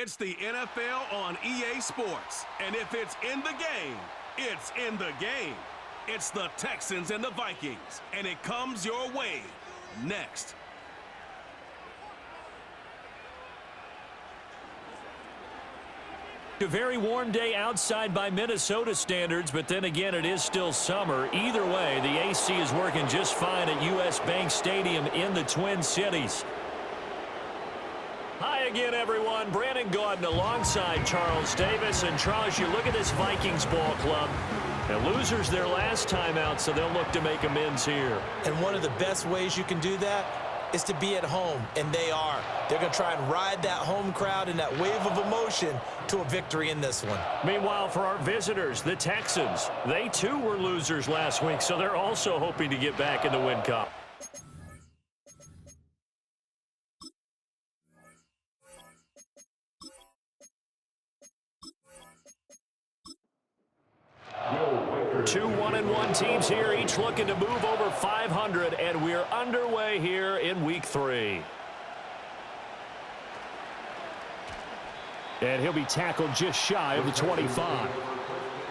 It's the NFL on EA Sports. And if it's in the game, it's in the game. It's the Texans and the Vikings. And it comes your way next. A very warm day outside by Minnesota standards, but then again, it is still summer. Either way, the AC is working just fine at U.S. Bank Stadium in the Twin Cities. Hi again, everyone. Brandon Gaudin alongside Charles Davis. And Charles, you look at this Vikings ball club. And losers their last time out, so they'll look to make amends here. And one of the best ways you can do that is to be at home, and they are. They're going to try and ride that home crowd and that wave of emotion to a victory in this one. Meanwhile, for our visitors, the Texans, they too were losers last week, so they're also hoping to get back in the win column. Two 1-1 teams here, each looking to move over 500, and we're underway here in Week 3. And he'll be tackled just shy of the 25.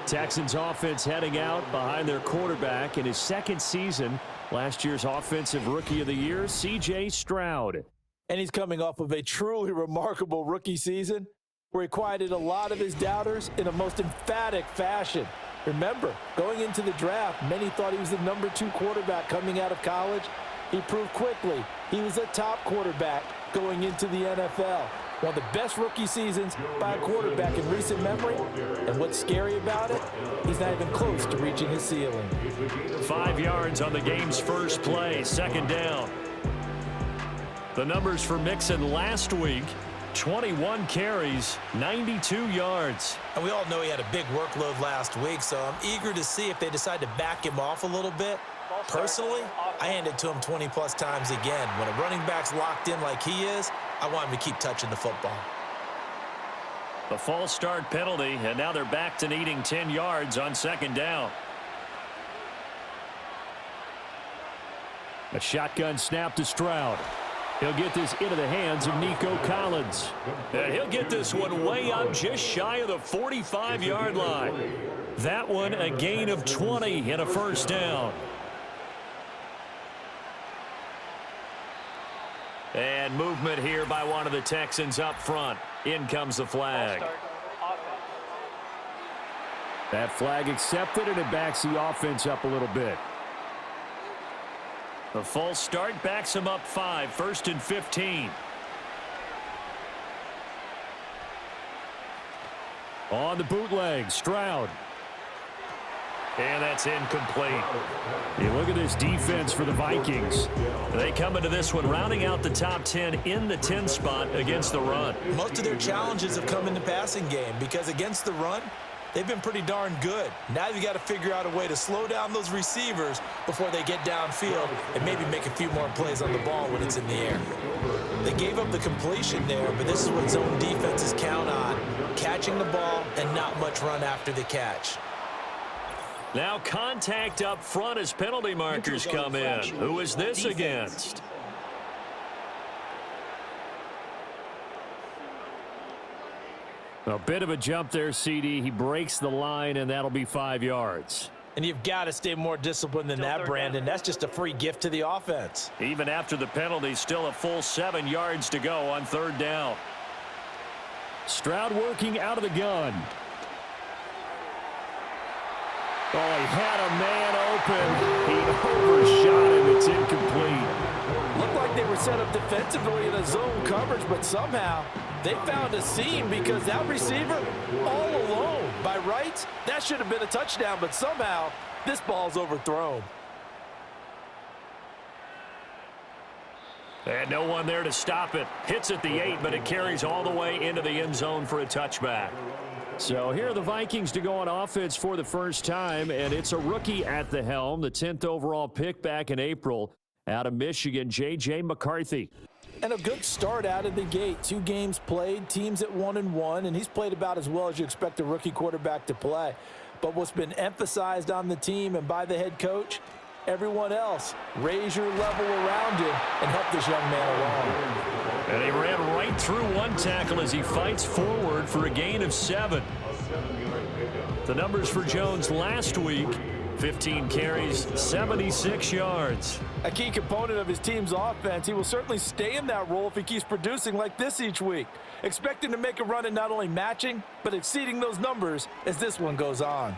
Texans offense heading out behind their quarterback in his second season. Last year's Offensive Rookie of the Year, C.J. Stroud. And he's coming off of a truly remarkable rookie season where he quieted a lot of his doubters in a most emphatic fashion. Remember, going into the draft, many thought he was the #2 quarterback coming out of college. He proved quickly he was a top quarterback going into the NFL. One of the best rookie seasons by a quarterback in recent memory. And what's scary about it, he's not even close to reaching his ceiling. 5 yards on the game's first play, second down. The numbers for Mixon last week: 21 carries, 92 yards. And we all know he had a big workload last week, so I'm eager to see if they decide to back him off a little bit. Personally, I hand it to him 20-plus times again. When a running back's locked in like he is, I want him to keep touching the football. The false start penalty, and now they're back to needing 10 yards on second down. A shotgun snap to Stroud. He'll get this into the hands of Nico Collins. And he'll get this one way up just shy of the 45-yard line. That one a gain of 20 and a first down. And movement here by one of the Texans up front. In comes the flag. That flag accepted, and it backs the offense up a little bit. The false start backs him up 5, 1st and 15. On the bootleg, Stroud. And that's incomplete. You look at this defense for the Vikings. They come into this one rounding out the top 10 in the 10 spot against the run. Most of their challenges have come in the passing game because against the run, they've been pretty darn good. Now you got to figure out a way to slow down those receivers before they get downfield and maybe make a few more plays on the ball when it's in the air. They gave up the completion there, but this is what zone defenses count on: catching the ball and not much run after the catch. Now contact up front as penalty markers come in. Who is this against? A bit of a jump there, CD. He breaks the line, and that'll be 5 yards. And you've got to stay more disciplined than that, Brandon. That's just a free gift to the offense. Even after the penalty, still a full 7 yards to go on third down. Stroud working out of the gun. Oh, he had a man open. He overshot him. It's incomplete. Looked like they were set up defensively in a zone coverage, but somehow they found a seam because that receiver all alone. By rights, that should have been a touchdown, but somehow this ball's overthrown. And no one there to stop it. Hits at the 8, but it carries all the way into the end zone for a touchback. So here are the Vikings to go on offense for the first time, and it's a rookie at the helm, the 10th overall pick back in April out of Michigan, J.J. McCarthy. And a good start out of the gate. 2 games played, teams at 1-1, and he's played about as well as you expect a rookie quarterback to play. But what's been emphasized on the team and by the head coach, everyone else raise your level around him and help this young man along. And he ran right through one tackle as he fights forward for a gain of 7. The numbers for Jones last week: 15 carries, 76 yards. A key component of his team's offense. He will certainly stay in that role if he keeps producing like this each week. Expect him to make a run at not only matching, but exceeding those numbers as this one goes on.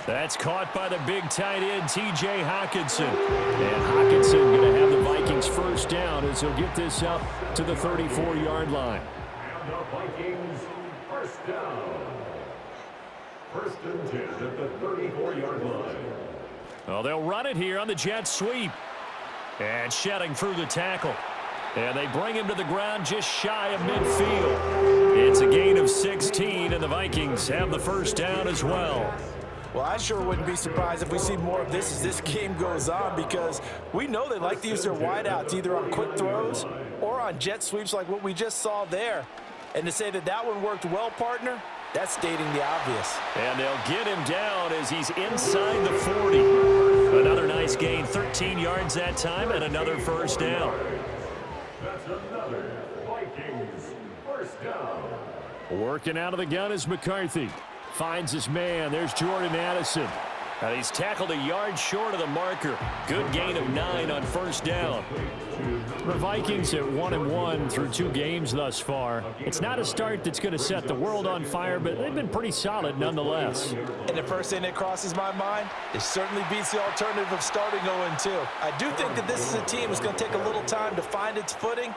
That's caught by the big tight end, T.J. Hawkinson. And Hawkinson going to have the Vikings first down as he'll get this up to the 34-yard line. And the Vikings first down. First and 10 at the 34-yard line. Well, they'll run it here on the jet sweep. And shedding through the tackle. And they bring him to the ground just shy of midfield. It's a gain of 16, and the Vikings have the first down as well. Well, I sure wouldn't be surprised if we see more of this as this game goes on, because we know they like to use their wideouts either on quick throws or on jet sweeps like what we just saw there. And to say that that one worked well, partner, that's stating the obvious. And they'll get him down as he's inside the 40. Another nice gain, 13 yards that time, and another first down. That's another Vikings first down. Working out of the gun is McCarthy. Finds his man. There's Jordan Addison. And he's tackled a yard short of the marker. Good gain of 9 on first down. The Vikings at 1-1 through 2 games thus far. It's not a start that's going to set the world on fire, but they've been pretty solid nonetheless. And the first thing that crosses my mind, it certainly beats the alternative of starting 0-2. I do think that this is a team that's going to take a little time to find its footing.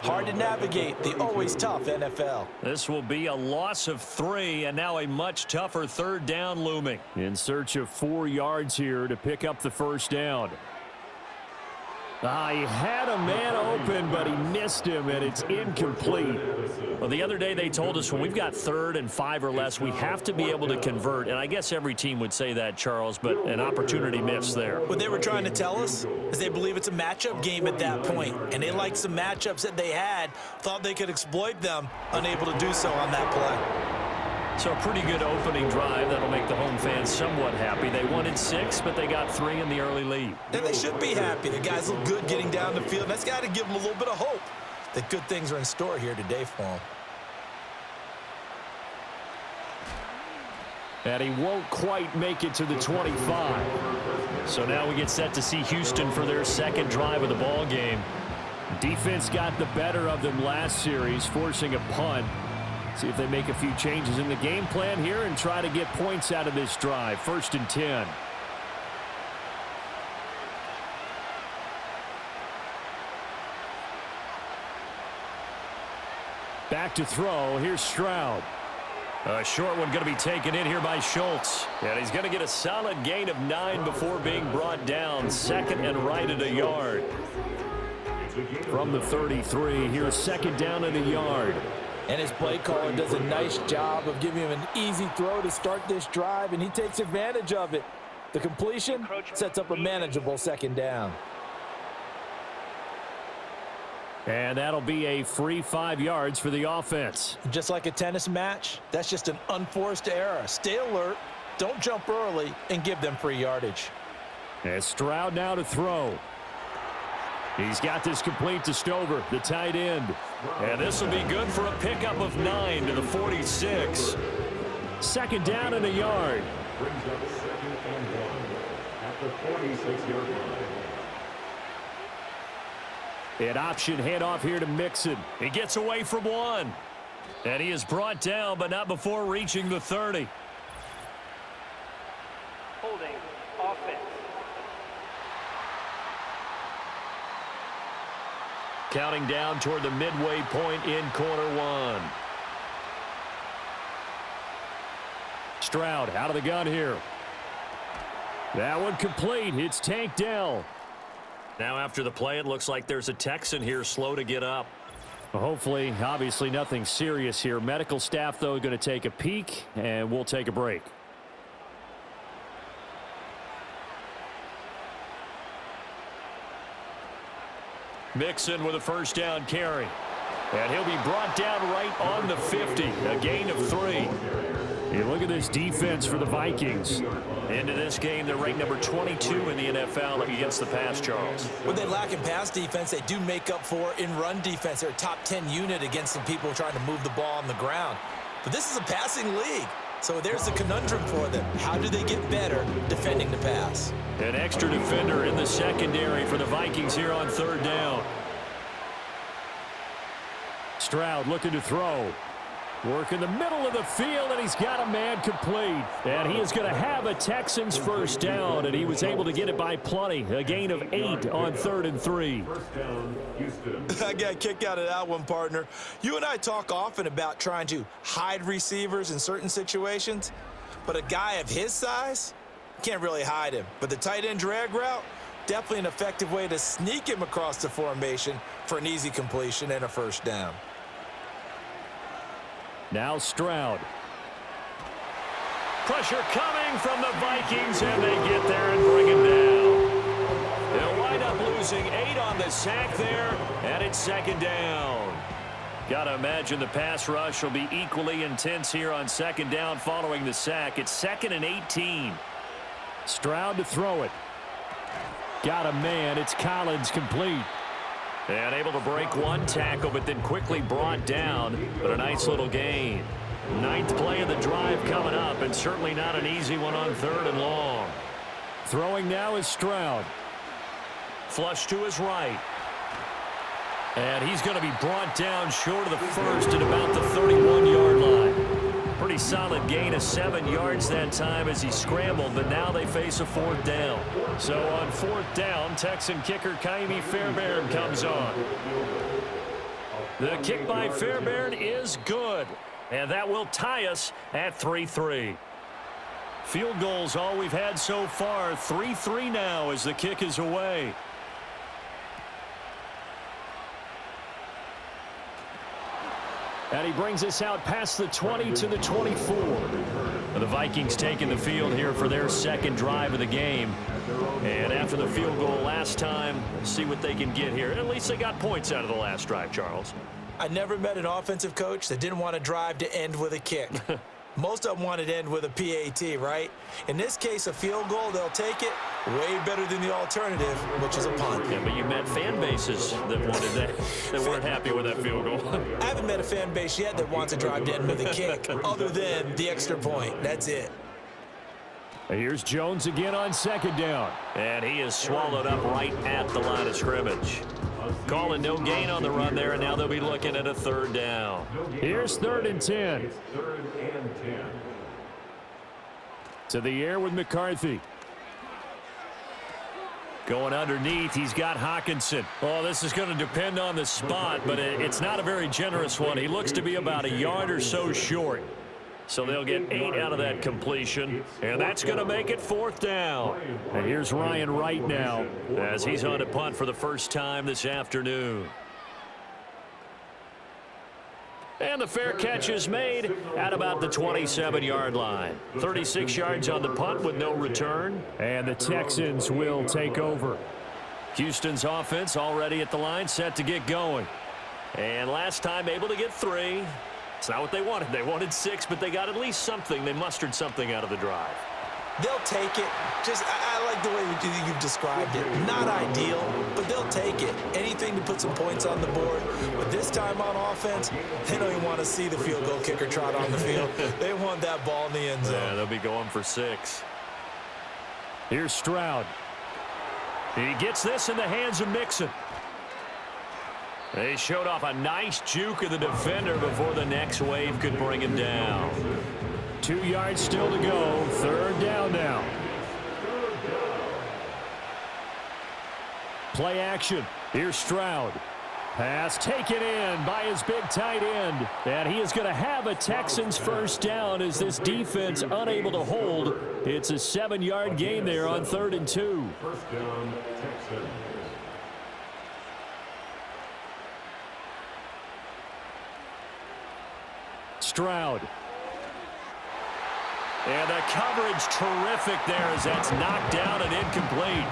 Hard to navigate the always tough NFL. This will be a loss of 3, and now a much tougher third down looming. In search of 4 yards here to pick up the first down. He had a man open, but he missed him, and it's incomplete. Well, the other day they told us when we've got 3rd and 5 or less, we have to be able to convert. And I guess every team would say that, Charles, but an opportunity missed there. What they were trying to tell us is they believe it's a matchup game at that point, and they liked some matchups that they had, thought they could exploit them, unable to do so on that play. So a pretty good opening drive that'll make the home fans somewhat happy. They wanted 6, but they got 3 in the early lead. And they should be happy. The guys look good getting down the field. That's got to give them a little bit of hope that good things are in store here today for them. And he won't quite make it to the 25. So now we get set to see Houston for their second drive of the ball game. Defense got the better of them last series, forcing a punt. See if they make a few changes in the game plan here and try to get points out of this drive. 1st and 10. Back to throw. Here's Stroud. A short one going to be taken in here by Schultz. And he's going to get a solid gain of 9 before being brought down. 2nd and right at a yard. From the 33, here's 2nd down at a yard. And his play caller does a nice job of giving him an easy throw to start this drive, and he takes advantage of it. The completion sets up a manageable 2nd down. And that'll be a free 5 yards for the offense. Just like a tennis match, that's just an unforced error. Stay alert, don't jump early, and give them free yardage. And Stroud now to throw. He's got this complete to Stover, the tight end. And this will be good for a pickup of 9 to the 46. 2nd down and a yard. Brings up 2nd and 1 at the 46-yard line. An option handoff here to Mixon. He gets away from 1. And he is brought down, but not before reaching the 30. Holding offense. Counting down toward the midway point in quarter 1. Stroud out of the gun here. That one complete. It's Tank Dell. Now after the play, it looks like there's a Texan here slow to get up. Well, hopefully, obviously nothing serious here. Medical staff, though, going to take a peek, and we'll take a break. Mixon with a first down carry. And he'll be brought down right on the 50. A gain of 3. You look at this defense for the Vikings. Into this game, they're ranked number 22 in the NFL against the pass, Charles. When they lack in pass defense, they do make up for in run defense. They're a top 10 unit against some people trying to move the ball on the ground. But this is a passing league. So there's a conundrum for them. How do they get better defending the pass? An extra defender in the secondary for the Vikings here on third down. Stroud looking to throw. Work in the middle of the field, and he's got a man complete. And he is going to have a Texans first down, and he was able to get it by plenty. A gain of 8 on 3rd and 3. First down, Houston. I got a kick out of that one, partner. You and I talk often about trying to hide receivers in certain situations, but a guy of his size can't really hide him. But the tight end drag route, definitely an effective way to sneak him across the formation for an easy completion and a first down. Now Stroud. Pressure coming from the Vikings, and they get there and bring him down. They'll wind up losing 8 on the sack there, and it's 2nd down. Got to imagine the pass rush will be equally intense here on 2nd down following the sack. It's 2nd and 18. Stroud to throw it. Got a man. It's Collins complete. And able to break one tackle, but then quickly brought down. But a nice little gain. 9th play of the drive coming up, and certainly not an easy one on 3rd and long. Throwing now is Stroud. Flush to his right. And he's going to be brought down short of the first at about the 31-yard line. Pretty solid gain of 7 yards that time as he scrambled, but now they face a 4th down. So on 4th down, Texan kicker Kaimi Fairbairn comes on. The kick by Fairbairn is good, and that will tie us at 3-3. Field goals all we've had so far. 3-3 now as the kick is away. And he brings us out past the 20 to the 24. The Vikings taking the field here for their 2nd drive of the game. And after the field goal last time, see what they can get here. At least they got points out of the last drive, Charles. I never met an offensive coach that didn't want a drive to end with a kick. Most of them wanted to end with a PAT, right? In this case, a field goal, they'll take it. Way better than the alternative, which is a punt. Yeah, but you met fan bases that wanted that, that weren't happy with that field goal. I haven't met a fan base yet that wants a drive to end with a kick, other than the extra point. That's it. Here's Jones again on 2nd down. And he is swallowed up right at the line of scrimmage. Calling no gain on the run there, and now they'll be looking at a 3rd down. Here's 3rd and 10. It's 3rd and 10. To the air with McCarthy. Going underneath, he's got Hockenson. Oh, this is going to depend on the spot, but it's not a very generous one. He looks to be about a yard or so short. So they'll get 8 out of that completion, and that's going to make it 4th down. And here's Ryan Wright now as he's on a punt for the first time this afternoon. And the fair catch is made at about the 27-yard line. 36 yards on the punt with no return. And the Texans will take over. Houston's offense already at the line, set to get going. And last time able to get 3. It's not what they wanted. They wanted 6, but they got at least something. They mustered something out of the drive. They'll take it. Just, I like the way you've described it. Not ideal, but they'll take it. Anything to put some points on the board. But this time on offense, they don't even want to see the field goal kicker trot on the field. They want that ball in the end zone. Yeah, they'll be going for 6. Here's Stroud. He gets this in the hands of Mixon. They showed off a nice juke of the defender before the next wave could bring him down. 2 yards still to go. 3rd down now. Play action. Here's Stroud. Pass taken in by his big tight end. And he is going to have a Texans first down as this defense unable to hold. It's a 7-yard gain there on 3rd and 2. First down, Texans. Stroud. And the coverage terrific there as that's knocked down and incomplete.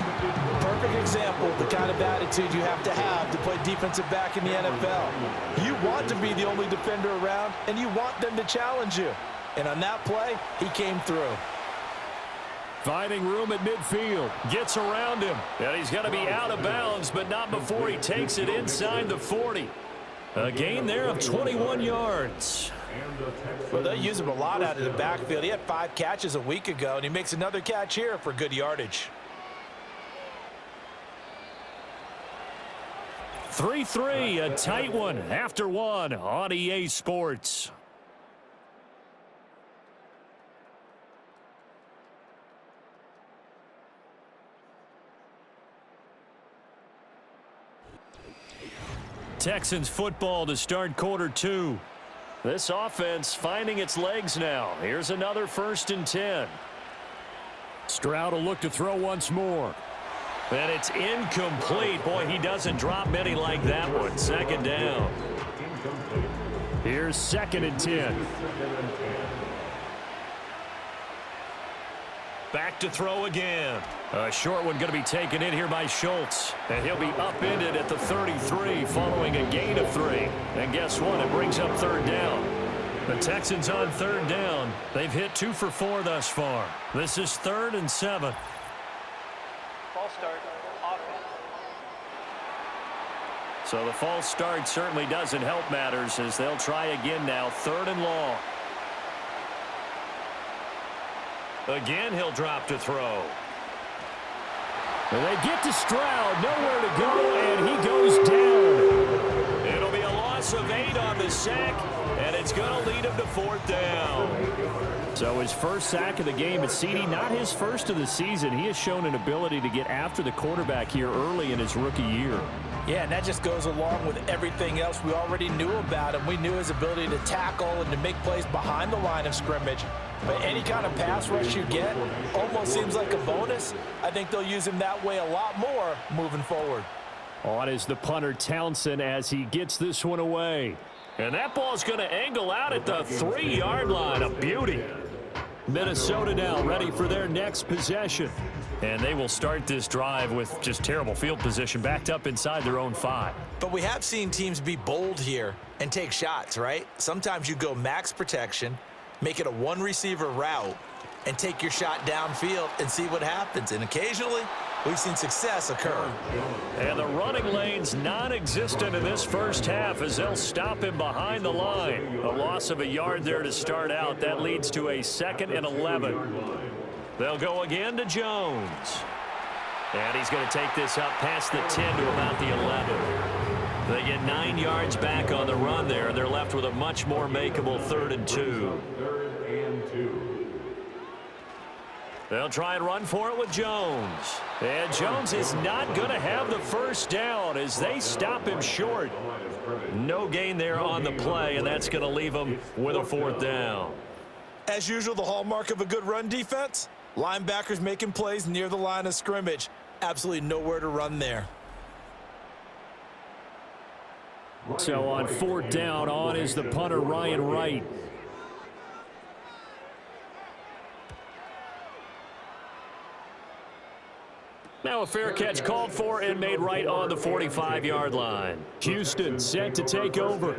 Perfect example of the kind of attitude you have to play defensive back in the NFL. You want to be the only defender around, and you want them to challenge you. And on that play, he came through. Finding room at midfield. Gets around him. And he's going to be out of bounds, but not before he takes it inside the 40. A gain there of 21 yards. Well, they'll use him a lot out of the backfield. He had 5 catches a week ago, and he makes another catch here for good yardage. 3-3, a tight one after one on EA Sports. Texans football to start quarter 2. This offense finding its legs now. Here's another 1st and 10. Stroud will look to throw once more. And it's incomplete. Boy, he doesn't drop many like that one. 2nd down. Here's 2nd and 10. Back to throw again. A short one going to be taken in here by Schultz. And he'll be upended at the 33 following a gain of 3. And guess what? It brings up 3rd down. The Texans on 3rd down. They've hit 2 for 4 thus far. This is 3rd and 7. False start, offense. So the false start certainly doesn't help matters as they'll try again now. 3rd and long. Again, he'll drop to throw. And they get to Stroud, nowhere to go, and he goes down. It'll be a loss of 8 on the sack, and it's going to lead him to 4th down. So his first sack of the game at CD, not his first of the season. He has shown an ability to get after the quarterback here early in his rookie year. Yeah, and that just goes along with everything else we already knew about him. We knew his ability to tackle and to make plays behind the line of scrimmage. But any kind of pass rush you get almost seems like a bonus. I think they'll use him that way a lot more moving forward. On is the punter Townsend as he gets this one away. And that ball's going to angle out at the 3-yard line. A beauty. Minnesota now ready for their next possession. And they will start this drive with just terrible field position backed up inside their own 5. But we have seen teams be bold here and take shots, right? Sometimes you go max protection, make it a 1-receiver route, and take your shot downfield and see what happens. And occasionally, we've seen success occur. And the running lane's non-existent in this first half as they'll stop him behind the line. A loss of a yard there to start out. That leads to a 2nd and 11. They'll go again to Jones. And he's going to take this up past the 10 to about the 11. They get 9 yards back on the run there, and they're left with a much more makeable 3rd and 2. They'll try and run for it with Jones. And Jones is not going to have the first down as they stop him short. No gain there on the play, and that's going to leave him with a 4th down. As usual, the hallmark of a good run defense, linebackers making plays near the line of scrimmage. Absolutely nowhere to run there. So on 4th down, on is the punter Ryan Wright. Now a fair catch called for and made right on the 45-yard line. Houston set to take over.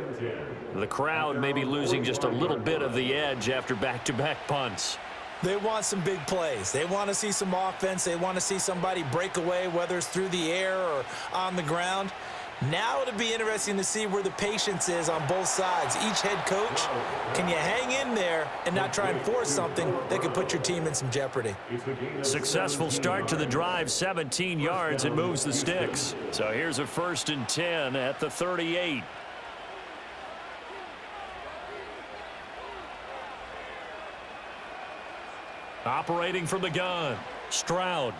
The crowd may be losing just a little bit of the edge after back-to-back punts. They want some big plays. They want to see some offense. They want to see somebody break away, whether it's through the air or on the ground. Now it'll be interesting to see where the patience is on both sides. Each head coach, can you hang in there and not try and force something that could put your team in some jeopardy? Successful start to the drive, 17 yards, and moves the sticks. So here's a 1st and 10 at the 38. Operating from the gun, Stroud.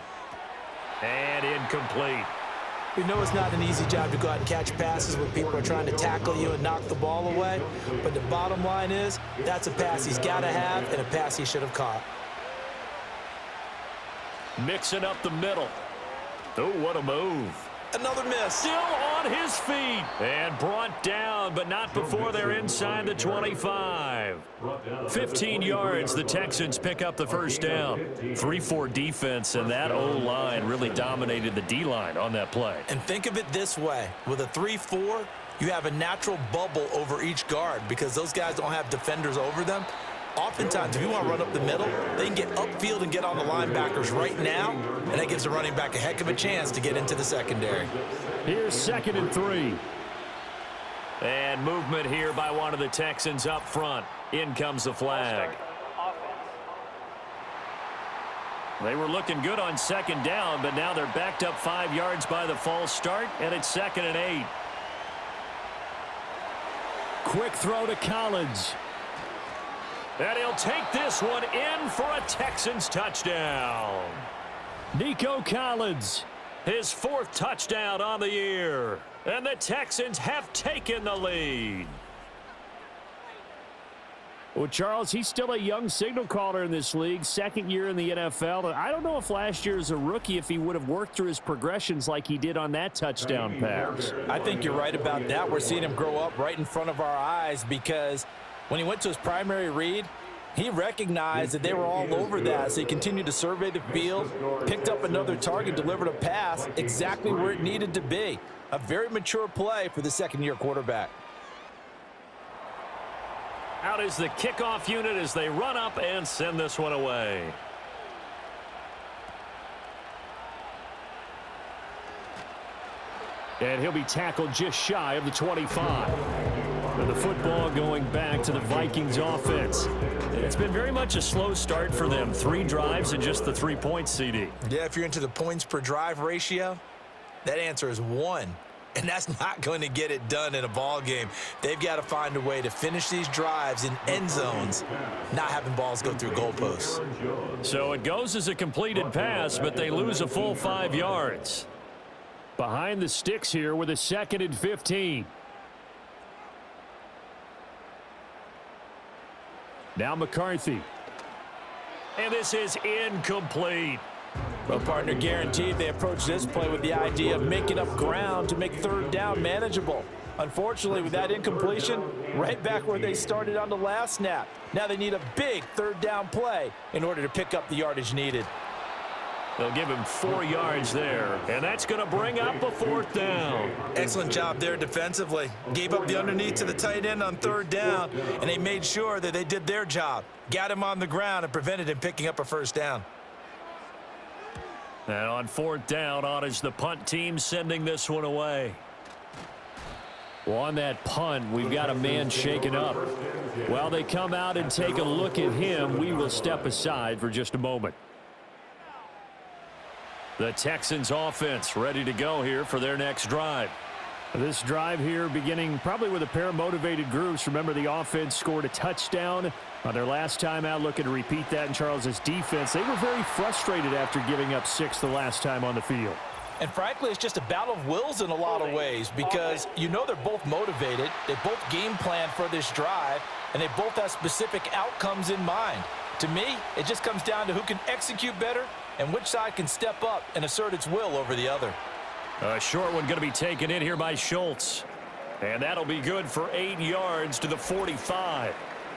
And incomplete. We know it's not an easy job to go out and catch passes when people are trying to tackle you and knock the ball away. But the bottom line is, that's a pass he's got to have and a pass he should have caught. Mixing up the middle. Oh, what a move. Another miss. Still on his feet. And brought down, but not before they're inside the 25. 15 yards, the Texans pick up the first down. 3-4 defense, and that O-line really dominated the D-line on that play. And think of it this way. With a 3-4, you have a natural bubble over each guard because those guys don't have defenders over them. Oftentimes, if you want to run up the middle, they can get upfield and get on the linebackers right now, and that gives the running back a heck of a chance to get into the secondary. Here's 2nd and 3. And movement here by one of the Texans up front. In comes the flag. They were looking good on 2nd down, but now they're backed up 5 yards by the false start, and it's 2nd and 8. Quick throw to Collins. And he'll take this one in for a Texans touchdown. Nico Collins, his 4th touchdown on the year. And the Texans have taken the lead. Well, Charles, he's still a young signal caller in this league, 2nd year in the NFL. I don't know if last year as a rookie, if he would have worked through his progressions like he did on that touchdown pass. I think you're right about that. We're seeing him grow up right in front of our eyes because when he went to his primary read, he recognized that they were all over that, so he continued to survey the field, picked up another target, delivered a pass exactly where it needed to be. A very mature play for the 2nd-year quarterback. Out is the kickoff unit as they run up and send this one away. And he'll be tackled just shy of the 25. And the football going back to the Vikings offense. It's been very much a slow start for them. 3 drives and just the 3 points, CD. Yeah, if you're into the points per drive ratio, that answer is 1. And that's not going to get it done in a ball game. They've got to find a way to finish these drives in end zones, not having balls go through goalposts. So it goes as a completed pass, but they lose a full 5 yards. Behind the sticks here with a 2nd and 15. Now McCarthy. And this is incomplete. Well, partner, guaranteed they approach this play with the idea of making up ground to make 3rd down manageable. Unfortunately, with that incompletion, right back where they started on the last snap. Now they need a big 3rd down play in order to pick up the yardage needed. They'll give him 4 yards there, and that's going to bring up a 4th down. Excellent job there defensively. Gave up the underneath to the tight end on 3rd down, and they made sure that they did their job. Got him on the ground and prevented him picking up a 1st down. And on 4th down, on is the punt team sending this one away. Well, on that punt, we've got a man shaken up. While they come out and take a look at him, we will step aside for just a moment. The Texans offense ready to go here for their next drive. This drive here beginning probably with a pair of motivated groups. Remember, the offense scored a touchdown on their last time out, looking to repeat that in Charles's defense. They were very frustrated after giving up 6 the last time on the field. And frankly, it's just a battle of wills in a lot of ways because you know they're both motivated. They both game plan for this drive, and they both have specific outcomes in mind. To me, it just comes down to who can execute better and which side can step up and assert its will over the other. A short one going to be taken in here by Schultz. And that'll be good for 8 yards to the 45.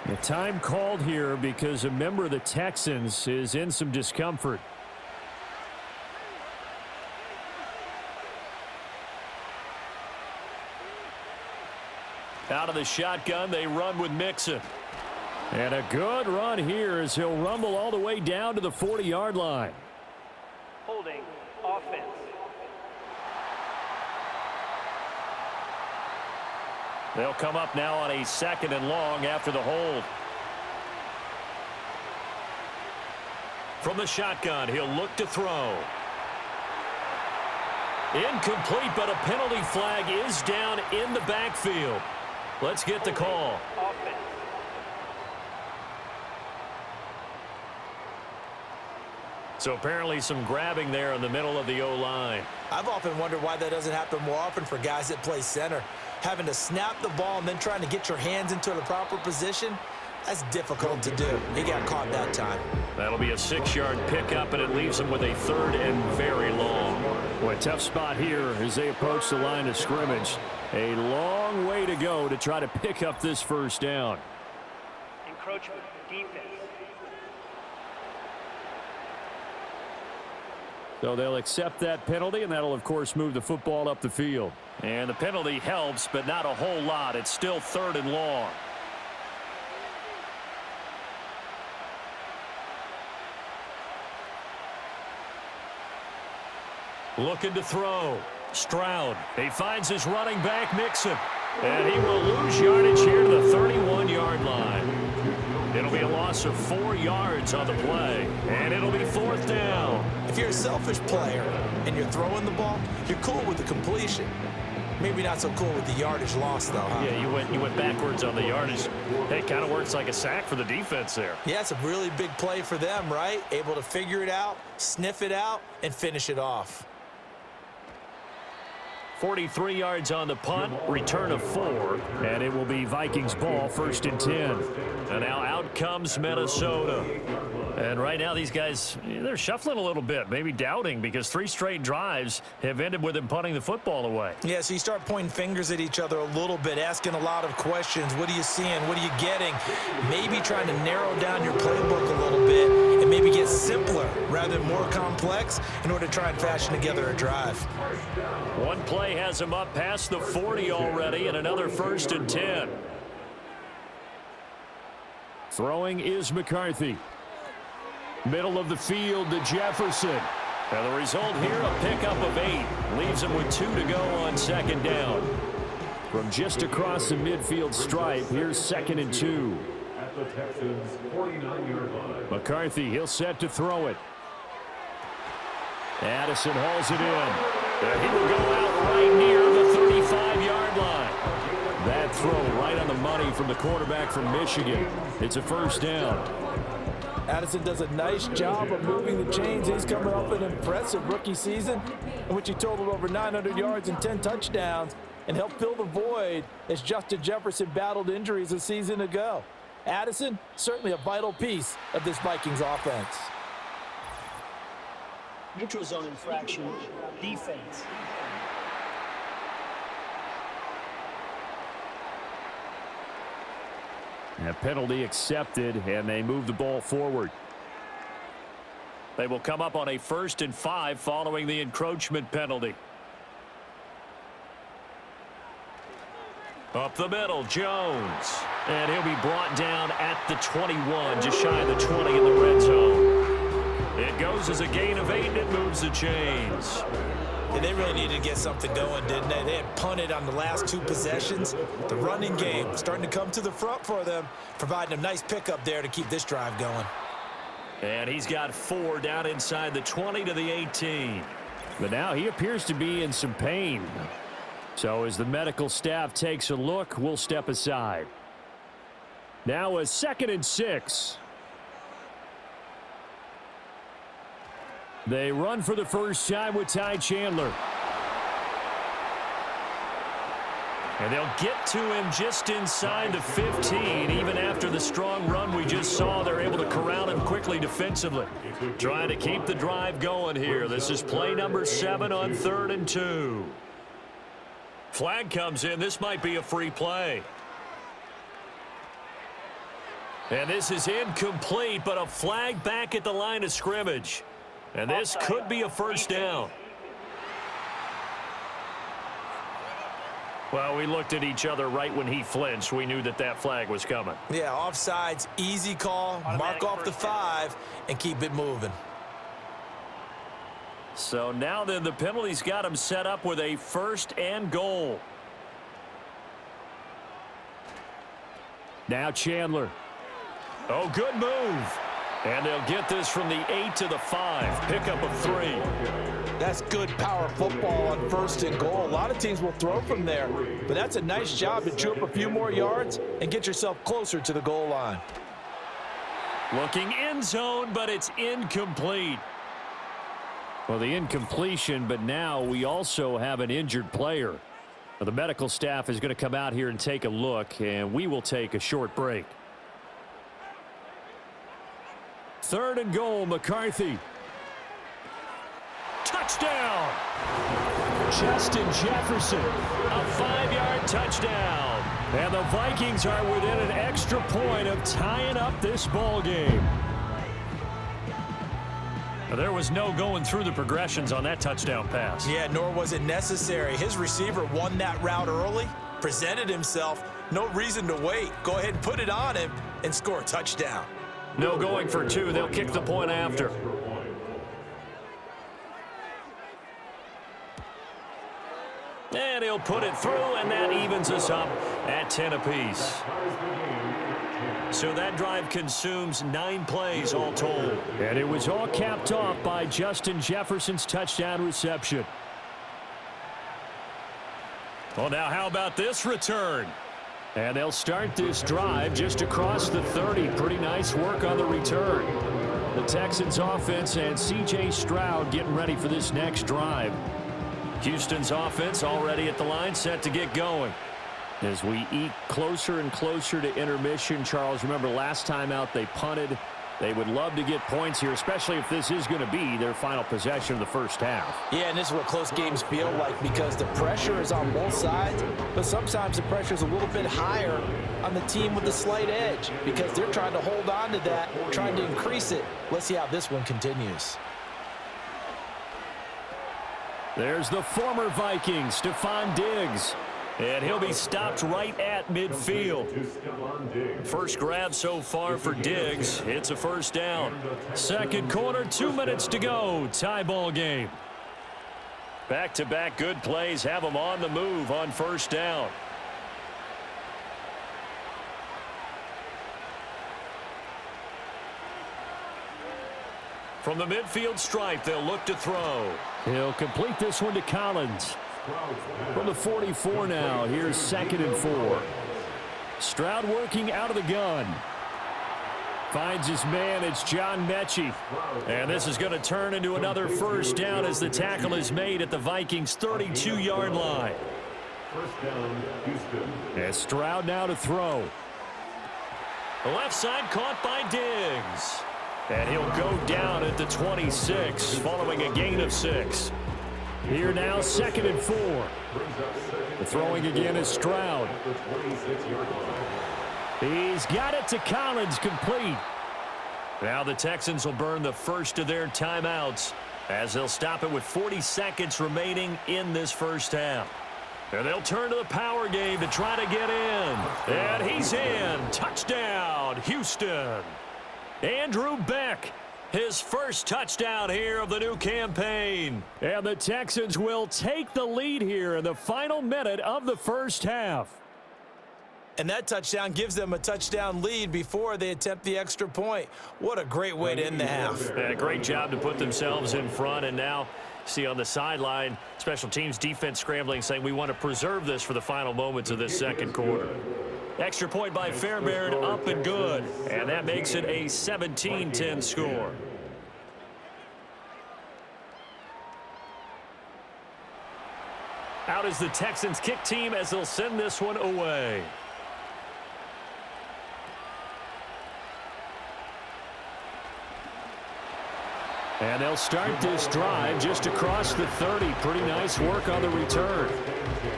The time called here because a member of the Texans is in some discomfort. Out of the shotgun, they run with Mixon. And a good run here as he'll rumble all the way down to the 40-yard line. Holding offense. They'll come up now on a 2nd and long after the hold. From the shotgun, he'll look to throw. Incomplete, but a penalty flag is down in the backfield. Let's get the call. Offense. So apparently some grabbing there in the middle of the O-line. I've often wondered why that doesn't happen more often for guys that play center. Having to snap the ball and then trying to get your hands into the proper position, that's difficult to do. He got caught that time. That'll be a 6-yard pickup, and it leaves him with a 3rd and very long. Well, a tough spot here as they approach the line of scrimmage. A long way to go to try to pick up this 1st down. Encroachment. Defense. So they'll accept that penalty, and that'll, of course, move the football up the field. And the penalty helps, but not a whole lot. It's still 3rd and long. Looking to throw. Stroud. He finds his running back, Mixon. And he will lose yardage here to the 31-yard line. It'll be a loss of 4 yards on the play. And it'll be 4th down. If you're a selfish player and you're throwing the ball, you're cool with the completion. Maybe not so cool with the yardage loss, though, huh? Yeah, you went backwards on the yardage. Hey, it kind of works like a sack for the defense there. Yeah, it's a really big play for them, right? Able to figure it out, sniff it out, and finish it off. 43 yards on the punt, return of 4, and it will be Vikings ball, 1st and 10. And now out comes Minnesota. And right now these guys, they're shuffling a little bit, maybe doubting, because 3 straight drives have ended with them punting the football away. Yeah, so you start pointing fingers at each other a little bit, asking a lot of questions. What are you seeing? What are you getting? Maybe trying to narrow down your playbook a little bit and maybe get simpler rather than more complex in order to try and fashion together a drive. One play has him up past the 40 already, and another 1st and 10. Throwing is McCarthy. Middle of the field to Jefferson. And the result here, a pickup of 8. Leaves him with 2 to go on 2nd down. From just across the midfield stripe, here's 2nd and 2. At the Texans' 49-yard line. McCarthy, he'll set to throw it. Addison hauls it in. And he will go out right near the 35-yard line. That throw right on the money from the quarterback from Michigan. It's a 1st down. Addison does a nice job of moving the chains. He's coming off an impressive rookie season in which he totaled over 900 yards and 10 touchdowns and helped fill the void as Justin Jefferson battled injuries a season ago. Addison, certainly a vital piece of this Vikings offense. Neutral zone infraction, defense. A penalty accepted, and they move the ball forward. They will come up on a 1st and 5 following the encroachment penalty. Up the middle, Jones. And he'll be brought down at the 21, just shy of the 20 in the red zone. It goes as a gain of 8, and it moves the chains. Yeah, they really needed to get something going, didn't they? They had punted on the last 2 possessions. The running game starting to come to the front for them, providing a nice pickup there to keep this drive going. And he's got 4 down inside the 20 to the 18. But now he appears to be in some pain. So as the medical staff takes a look, we'll step aside. Now a 2nd and 6. They run for the first time with Ty Chandler. And they'll get to him just inside the 15. Even after the strong run we just saw, they're able to corral him quickly defensively. Trying to keep the drive going here. This is play number 7 on 3rd and 2. Flag comes in. This might be a free play. And this is incomplete, but a flag back at the line of scrimmage. And this could be a 1st down. Well, we looked at each other right when he flinched. We knew that that flag was coming. Yeah, offsides, easy call, mark off the 5, and keep it moving. So now then the penalty's got him set up with a 1st and goal. Now Chandler. Oh, good move. And they'll get this from the 8 to the 5. Pickup of 3. That's good power football on 1st and goal. A lot of teams will throw from there, but that's a nice job to chew up a few more yards and get yourself closer to the goal line. Looking end zone, but it's incomplete. Well, the incompletion, but now we also have an injured player. Well, the medical staff is going to come out here and take a look, and we will take a short break. 3rd and goal, McCarthy. Touchdown! Justin Jefferson, a 5-yard touchdown. And the Vikings are within an extra point of tying up this ball game. There was no going through the progressions on that touchdown pass. Yeah, nor was it necessary. His receiver won that route early, presented himself. No reason to wait. Go ahead and put it on him and score a touchdown. No going for 2. They'll kick the point after. And he'll put it through, and that evens us up at 10 apiece. So that drive consumes 9 plays all told. And it was all capped off by Justin Jefferson's touchdown reception. Well, now how about this return? And they'll start this drive just across the 30. Pretty nice work on the return. The Texans offense and C.J. Stroud getting ready for this next drive. Houston's offense already at the line, set to get going. As we eke closer and closer to intermission, Charles, remember last time out they punted. They would love to get points here, especially if this is going to be their final possession of the first half. Yeah, and this is what close games feel like because the pressure is on both sides, but sometimes the pressure is a little bit higher on the team with the slight edge because they're trying to hold on to that, trying to increase it. Let's see how this one continues. There's the former Viking, Stephon Diggs. And he'll be stopped right at midfield. First grab so far for Diggs. It's a first down. Second quarter, 2 minutes to go. Tie ball game. Back-to-back good plays have them on the move on first down. From the midfield stripe, they'll look to throw. He'll complete this one to Collins. From the 44 now, here's 2nd and 4. Stroud working out of the gun. Finds his man, it's John Mechie. And this is going to turn into another first down as the tackle is made at the Vikings' 32-yard line. First down, Houston. And Stroud now to throw. The left side caught by Diggs. And he'll go down at the 26 following a gain of 6. Here now, 2nd and 4. The throwing again is Stroud. He's got it to Collins, complete. Now the Texans will burn the first of their timeouts as they'll stop it with 40 seconds remaining in this first half. And they'll turn to the power game to try to get in. And he's in. Touchdown, Houston. Andrew Beck. His first touchdown here of the new campaign. And the Texans will take the lead here in the final minute of the first half. And that touchdown gives them a touchdown lead before they attempt the extra point. What a great way to end the half. And a great job to put themselves in front. And now, see on the sideline, special teams defense scrambling, saying we want to preserve this for the final moments of this second quarter. Extra point by Fairbairn, up and good. And that makes it a 17-10 score. Out is the Texans kick team as they'll send this one away. And they'll start this drive just across the 30. Pretty nice work on the return.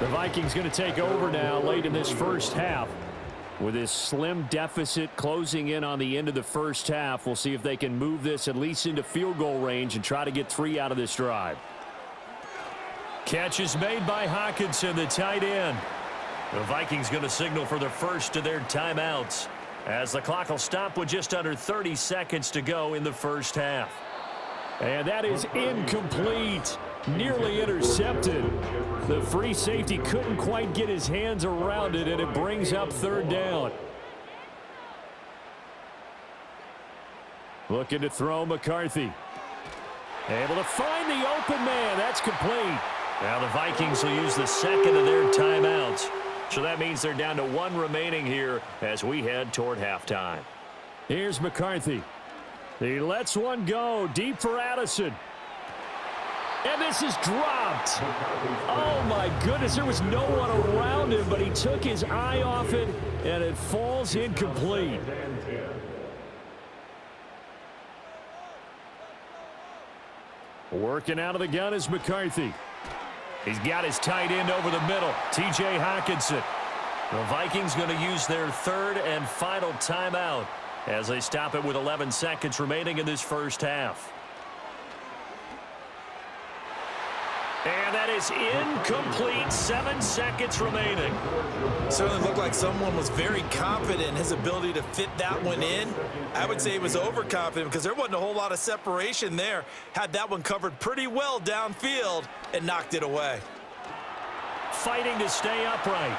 The Vikings going to take over now late in this first half. With this slim deficit closing in on the end of the first half, we'll see if they can move this at least into field goal range and try to get 3 out of this drive. Catch is made by Hockenson, the tight end. The Vikings going to signal for the first of their timeouts as the clock will stop with just under 30 seconds to go in the first half. And that is incomplete. Nearly intercepted. The free safety couldn't quite get his hands around it, and it brings up 3rd down. Looking to throw McCarthy. Able to find the open man. That's complete. Now the Vikings will use the second of their timeouts. So that means they're down to 1 remaining here as we head toward halftime. Here's McCarthy. He lets one go deep for Addison. And this is dropped. Oh, my goodness. There was no one around him, but he took his eye off it, and it falls incomplete. Working out of the gun is McCarthy. He's got his tight end over the middle, T.J. Hockenson. The Vikings going to use their 3rd and final timeout as they stop it with 11 seconds remaining in this first half. And that is incomplete. 7 seconds remaining. Certainly looked like someone was very confident in his ability to fit that one in. I would say he was overconfident because there wasn't a whole lot of separation there. Had that one covered pretty well downfield and knocked it away. fighting to stay upright.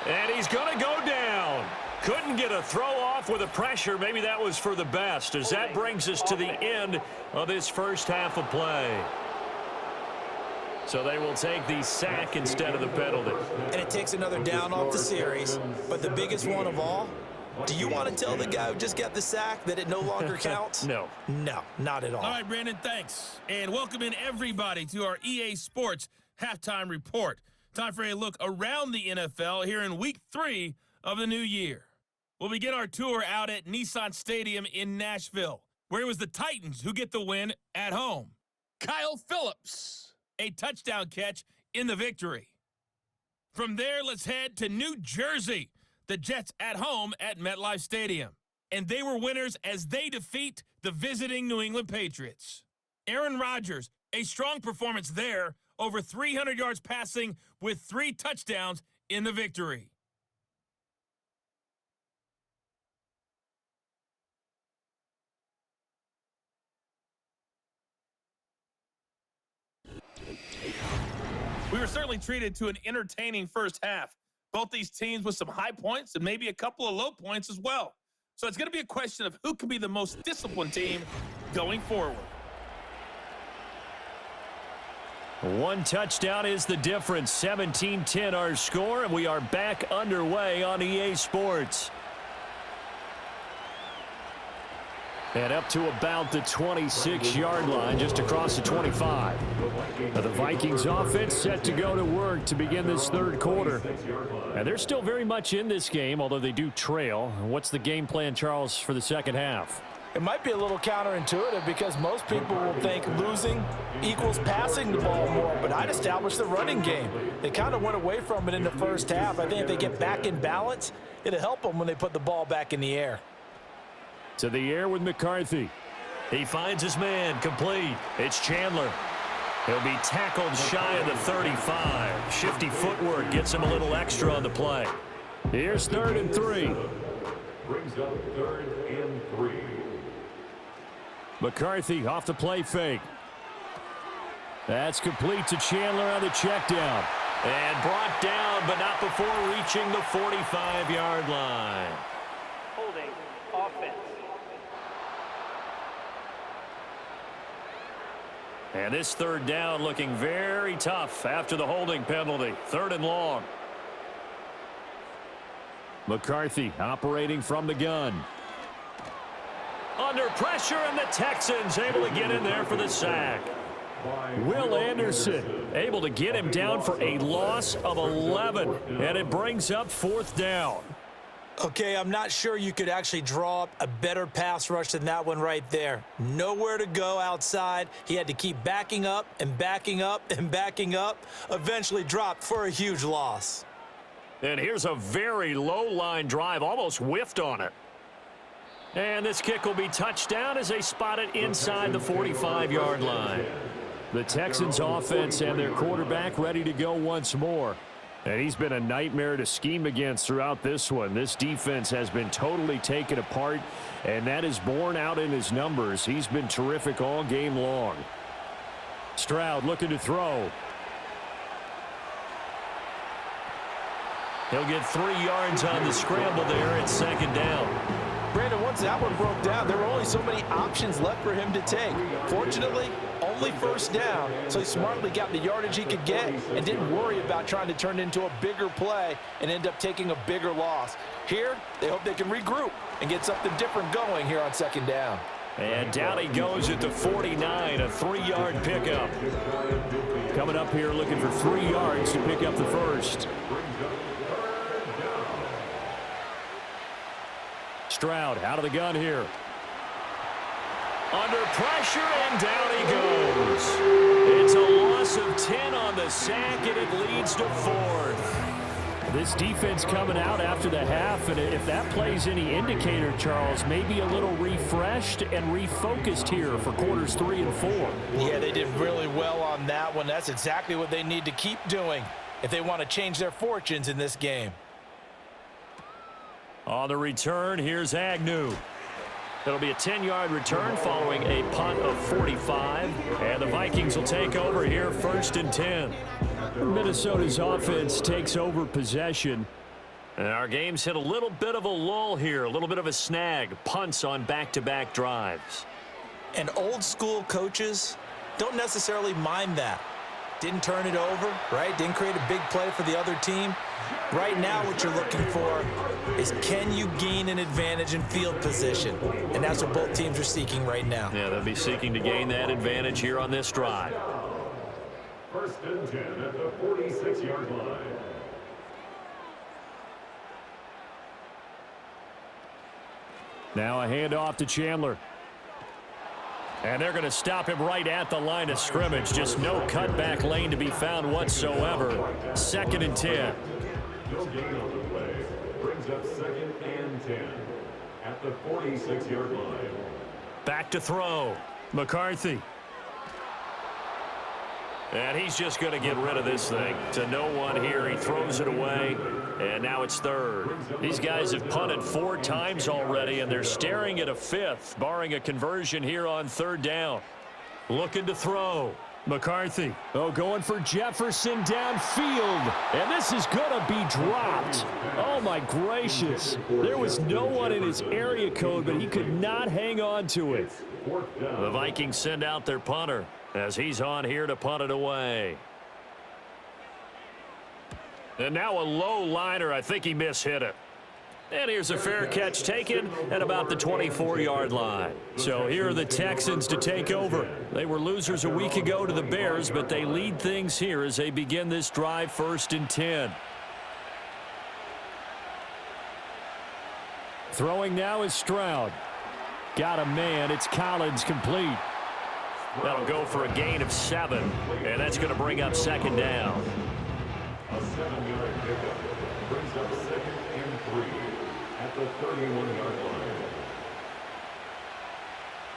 And he's going to go down. Couldn't get a throw off with the pressure. Maybe that was for the best, as that brings us to the end of this first half of play. So they will take the sack instead of the penalty. And it takes another down off the series. But the biggest one of all, do you want to tell the guy who just got the sack that it no longer counts? No. No, not at all. All right, Brandon, thanks. And welcome in everybody to our EA Sports Halftime Report. Time for a look around the NFL here in Week 3 of the new year. We'll begin our tour out at Nissan Stadium in Nashville, where it was the Titans who get the win at home. Kyle Phillips, a touchdown catch in the victory. From there, let's head to New Jersey. The Jets at home at MetLife Stadium. And they were winners as they defeat the visiting New England Patriots. Aaron Rodgers, a strong performance there, over 300 yards passing with 3 touchdowns in the victory. We were certainly treated to an entertaining first half. Both these teams with some high points and maybe a couple of low points as well. So it's going to be a question of who can be the most disciplined team going forward. One touchdown is the difference. 17-10 our score, and we are back underway on EA Sports. And up to about the 26-yard line, just across the 25. Now the Vikings offense set to go to work to begin this third quarter. And they're still very much in this game, although they do trail. What's the game plan, Charles, for the second half? It might be a little counterintuitive because most people will think losing equals passing the ball more, but I'd establish the running game. They kind of went away from it in the first half. I think if they get back in balance, it'll help them when they put the ball back in the air. To the air with McCarthy. He finds his man, complete. It's Chandler. He'll be tackled shy of the 35. Shifty footwork gets him a little extra on the play. Here's 3rd and 3. Brings up 3rd and 3. McCarthy off the play fake. That's complete to Chandler on the check down. And brought down, but not before reaching the 45-yard line. Holding offense. And this 3rd down looking very tough after the holding penalty. 3rd and long. McCarthy operating from the gun. Under pressure, and the Texans able to get in there for the sack. Will Anderson able to get him down for a loss of 11. And it brings up 4th down. Okay, I'm not sure you could actually draw up a better pass rush than that one right there. Nowhere to go outside. He had to keep backing up and backing up and backing up. Eventually dropped for a huge loss. And here's a very low line drive, almost whiffed on it. And this kick will be touched down as they spot it inside the 45-yard line. The Texans offense and their quarterback ready to go once more. And he's been a nightmare to scheme against throughout this one. This defense has been totally taken apart, and that is borne out in his numbers. He's been terrific all game long. Stroud looking to throw. He'll get 3 yards on the scramble there at 2nd down. Brandon, once that one broke down, there were only so many options left for him to take. Fortunately, only 1st down, so he smartly got the yardage he could get and didn't worry about trying to turn it into a bigger play and end up taking a bigger loss. Here, they hope they can regroup and get something different going here on 2nd down. And down he goes at the 49, a 3-yard pickup. Coming up here looking for 3 yards to pick up the first. Stroud out of the gun here. Under pressure, and down he goes. It's a loss of 10 on the sack, and it leads to 4th. This defense coming out after the half, and if that plays any indicator, Charles, maybe a little refreshed and refocused here for quarters 3 and 4. Yeah, they did really well on that one. That's exactly what they need to keep doing if they want to change their fortunes in this game. On the return, here's Agnew. It'll be a 10-yard return following a punt of 45. And the Vikings will take over here 1st and 10. Minnesota's offense takes over possession. And our game's hit a little bit of a lull here, a little bit of a snag. Punts on back-to-back drives. And old school coaches don't necessarily mind that. Didn't turn it over, right? Didn't create a big play for the other team. Right now what you're looking for is, can you gain an advantage in field position? And that's what both teams are seeking right now. Yeah, they'll be seeking to gain that advantage here on this drive. 1st and 10 at the 46-yard line. Now a handoff to Chandler. And they're going to stop him right at the line of scrimmage. Just no cutback lane to be found whatsoever. 2nd and 10. No gain on the play. Brings up 2nd and 10 at the 46-yard line. Back to throw. McCarthy. And he's just going to get rid of this thing. To no one here. He throws it away. And now it's 3rd. These guys have punted 4 times already, and they're staring at a 5th, barring a conversion here on 3rd down. Looking to throw. McCarthy. Oh, going for Jefferson downfield. And this is going to be dropped. Oh, my gracious. There was no one in his area code, but he could not hang on to it. The Vikings send out their punter as he's on here to punt it away. And now a low liner. I think he mishit it. And here's a fair catch taken at about the 24-yard line. So here are the Texans to take over. They were losers a week ago to the Bears, but they lead things here as they begin this drive 1st and 10. Throwing now is Stroud. Got a man. It's Collins complete. That'll go for a gain of 7, and that's going to bring up 2nd down. A 7-yard pickup brings up 2nd and 3 at the 31-yard line.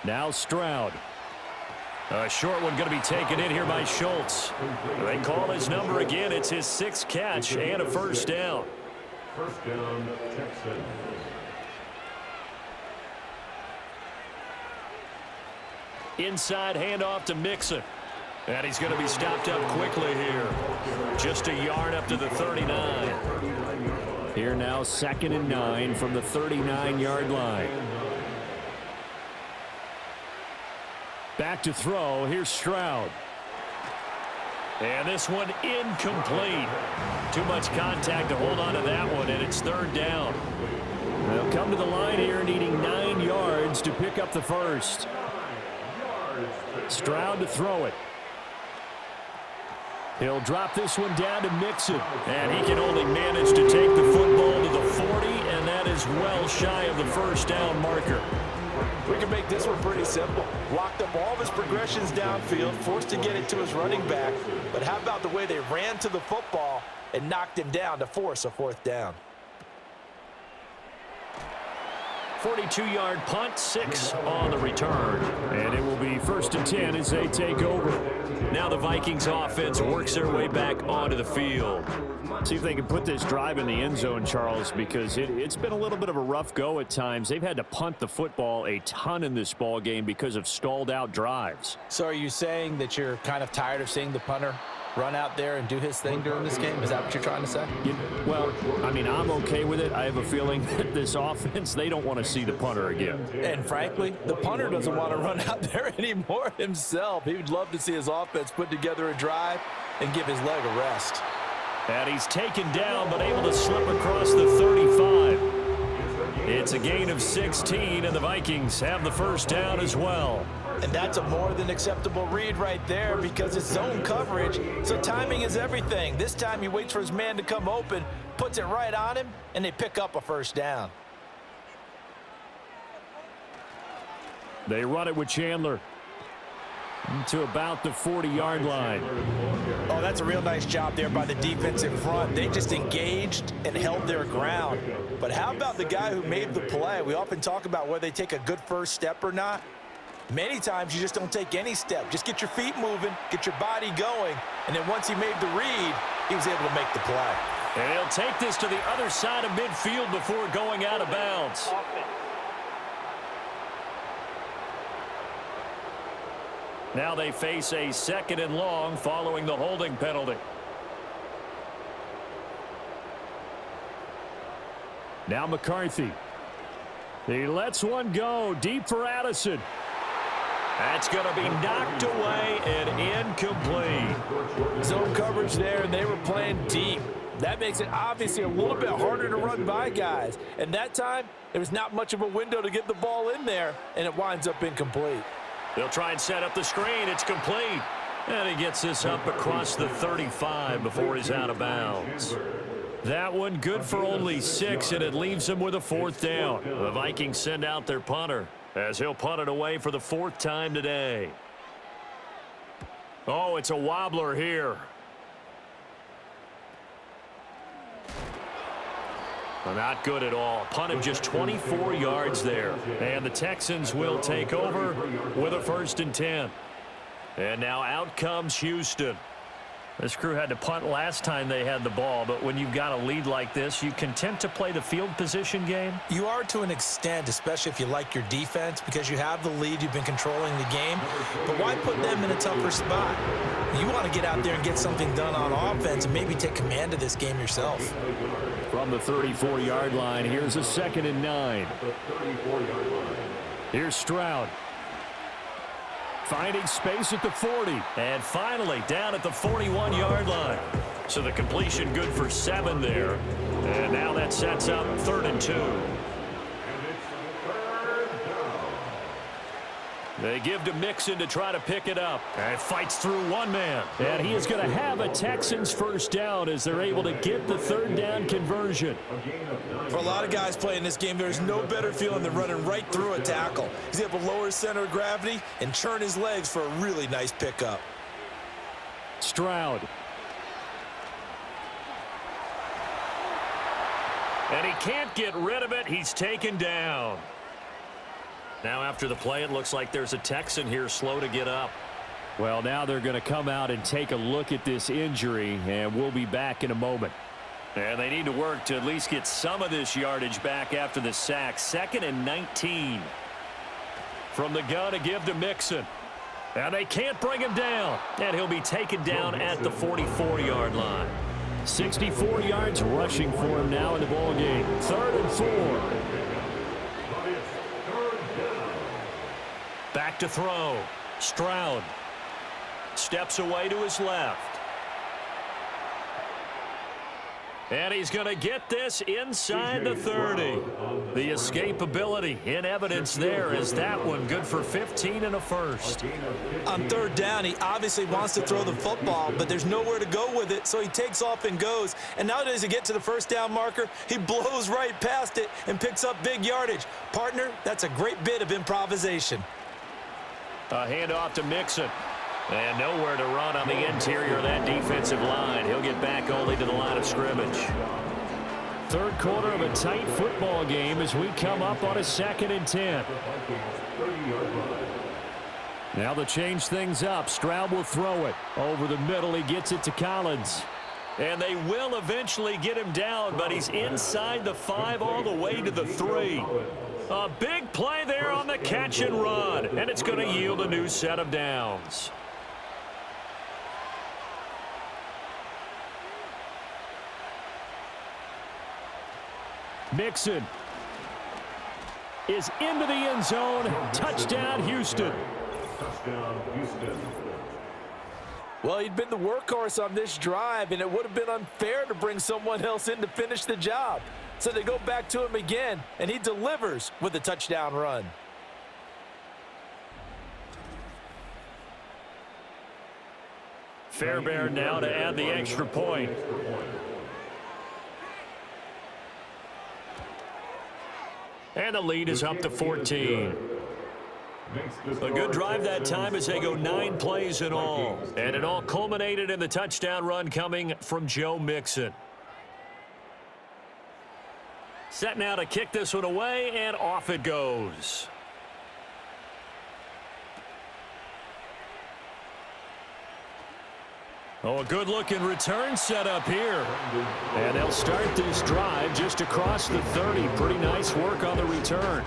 Now Stroud. A short one going to be taken in here by Schultz. They call his number again. It's his 6th catch and a 1st down. 1st down, Texans. Inside handoff to Mixon. And he's going to be stopped up quickly here. Just a yard up to the 39. Here now 2nd and 9 from the 39-yard line. Back to throw. Here's Stroud. And this one incomplete. Too much contact to hold on to that one, and it's 3rd down. They'll come to the line here needing 9 yards to pick up the 1st. Stroud to throw it. He'll drop this one down to Mixon. And he can only manage to take the football to the 40, and that is well shy of the 1st down marker. We can make this one pretty simple. Locked up all of his progressions downfield, forced to get it to his running back. But how about the way they ran to the football and knocked him down to force a 4th down? 42-yard punt, 6 on the return. And it will be 1st and 10 as they take over. Now the Vikings offense works their way back onto the field. See if they can put this drive in the end zone, Charles, because it's been a little bit of a rough go at times. They've had to punt the football a ton in this ball game because of stalled out drives. So are you saying that you're kind of tired of seeing the punter run out there and do his thing during this game? Is that what you're trying to say? Well, I mean, I'm okay with it. I have a feeling that this offense, they don't want to see the punter again. And frankly, the punter doesn't want to run out there anymore himself. He would love to see his offense put together a drive and give his leg a rest. And he's taken down, but able to slip across the 35. It's a gain of 16, and the Vikings have the 1st down as well. And that's a more than acceptable read right there because it's zone coverage, so timing is everything. This time he waits for his man to come open, puts it right on him, and they pick up a 1st down. They run it with Chandler to about the 40-yard line. Oh, that's a real nice job there by the defense in front. They just engaged and held their ground. But how about the guy who made the play? We often talk about whether they take a good first step or not. Many times you just don't take any step. Just get your feet moving, get your body going, and then once he made the read, he was able to make the play. And he'll take this to the other side of midfield before going out of bounds. Now they face a 2nd and long following the holding penalty. Now McCarthy. He lets one go deep for Addison. That's going to be knocked away and incomplete. Zone coverage there, and they were playing deep. That makes it obviously a little bit harder to run by guys. And that time, there was not much of a window to get the ball in there, and it winds up incomplete. They'll try and set up the screen. It's complete. And he gets this up across the 35 before he's out of bounds. That one good for only 6, and it leaves them with a 4th down. The Vikings send out their punter as he'll punt it away for the 4th time today. Oh, it's a wobbler here. Well, not good at all. Punt of just 24 yards there. And the Texans will take over with a 1st and 10. And now out comes Houston. This crew had to punt last time they had the ball, but when you've got a lead like this, you content to play the field position game? You are to an extent, especially if you like your defense, because you have the lead, you've been controlling the game. But why put them in a tougher spot? You want to get out there and get something done on offense and maybe take command of this game yourself. From the 34-yard line, here's a 2nd and 9. Here's Stroud. Finding space at the 40. And finally down at the 41-yard line. So the completion good for 7 there. And now that sets up 3rd and 2. They give to Mixon to try to pick it up. And fights through one man. And he is going to have a Texans 1st down as they're able to get the 3rd down conversion. For a lot of guys playing this game, there's no better feeling than running right through a tackle. He's able to lower his center of gravity and churn his legs for a really nice pickup. Stroud. And he can't get rid of it. He's taken down. Now after the play, it looks like there's a Texan here slow to get up. Well, now they're going to come out and take a look at this injury, and we'll be back in a moment. And they need to work to at least get some of this yardage back after the sack. 2nd and 19. From the gun to give to Mixon. And they can't bring him down. And he'll be taken down at the 44-yard line. 64 yards rushing for him now in the ballgame. 3rd and 4. Back to throw. Stroud steps away to his left. And he's going to get this inside the 30. The escapability in evidence there is that one good for 15 and a 1st. On 3rd down, he obviously wants to throw the football, but there's nowhere to go with it, so he takes off and goes. And now that he gets to the 1st down marker, he blows right past it and picks up big yardage. Partner, that's a great bit of improvisation. A handoff to Mixon. And nowhere to run on the interior of that defensive line. He'll get back only to the line of scrimmage. 3rd quarter of a tight football game as we come up on a 2nd and 10. Now to change things up, Stroud will throw it. Over the middle, he gets it to Collins. And they will eventually get him down, but he's inside the 5 all the way to the 3. A big play there on the catch and run, and it's going to yield a new set of downs. Mixon is into the end zone. Touchdown, Houston. Touchdown, Houston. Well, he'd been the workhorse on this drive, and it would have been unfair to bring someone else in to finish the job. So they go back to him again, and he delivers with a touchdown run. Fairbairn now to add the extra point. And the lead is up to 14. A good drive that time as they go 9 plays in all. And it all culminated in the touchdown run coming from Joe Mixon. Set now to kick this one away, and off it goes. Oh, a good-looking return set up here. And they'll start this drive just across the 30. Pretty nice work on the return.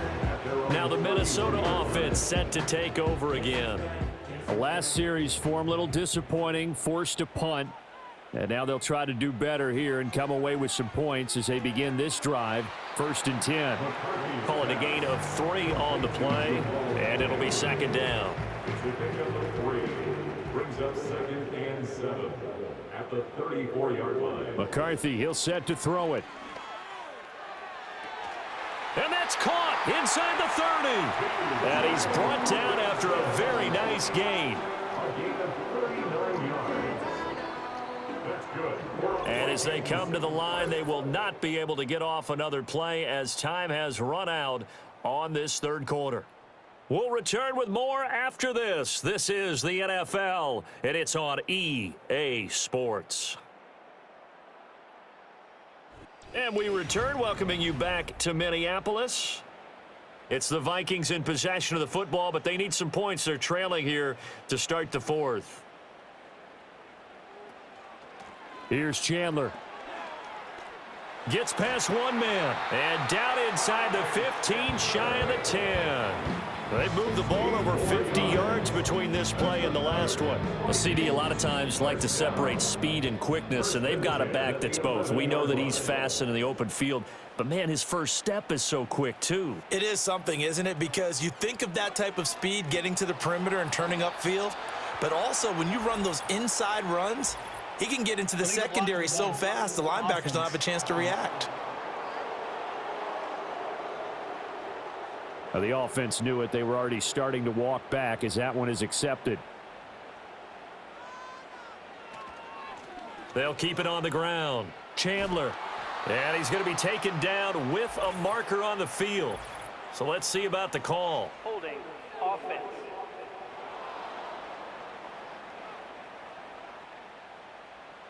Now the Minnesota offense set to take over again. The last series for him, a little disappointing, forced to punt. And now they'll try to do better here and come away with some points as they begin this drive. 1st and 10. Call it a gain of 3 on the play, and it'll be 2nd down. Brings up 2nd and 7 at the 34-yard line. McCarthy, he'll set to throw it. And that's caught inside the 30. And he's brought down after a very nice gain. A gain of 39 yards. That's good. And as they come to the line, they will not be able to get off another play as time has run out on this 3rd quarter. We'll return with more after this. This is the NFL, and it's on EA Sports. And we return, welcoming you back to Minneapolis. It's the Vikings in possession of the football, but they need some points. They're trailing here to start the 4th. Here's Chandler. Gets past one man, and down inside the 15, shy of the 10. They moved the ball over 50 yards between this play and the last one. A CD a lot of times like to separate speed and quickness, and they've got a back that's both. We know that he's fast in the open field, but, man, his first step is so quick, too. It is something, isn't it? Because you think of that type of speed getting to the perimeter and turning upfield, but also when you run those inside runs, he can get into the secondary so fast the linebackers don't have a chance to react. The offense knew it. They were already starting to walk back as that one is accepted. They'll keep it on the ground. Chandler. And he's going to be taken down with a marker on the field. So let's see about the call. Holding. Offense.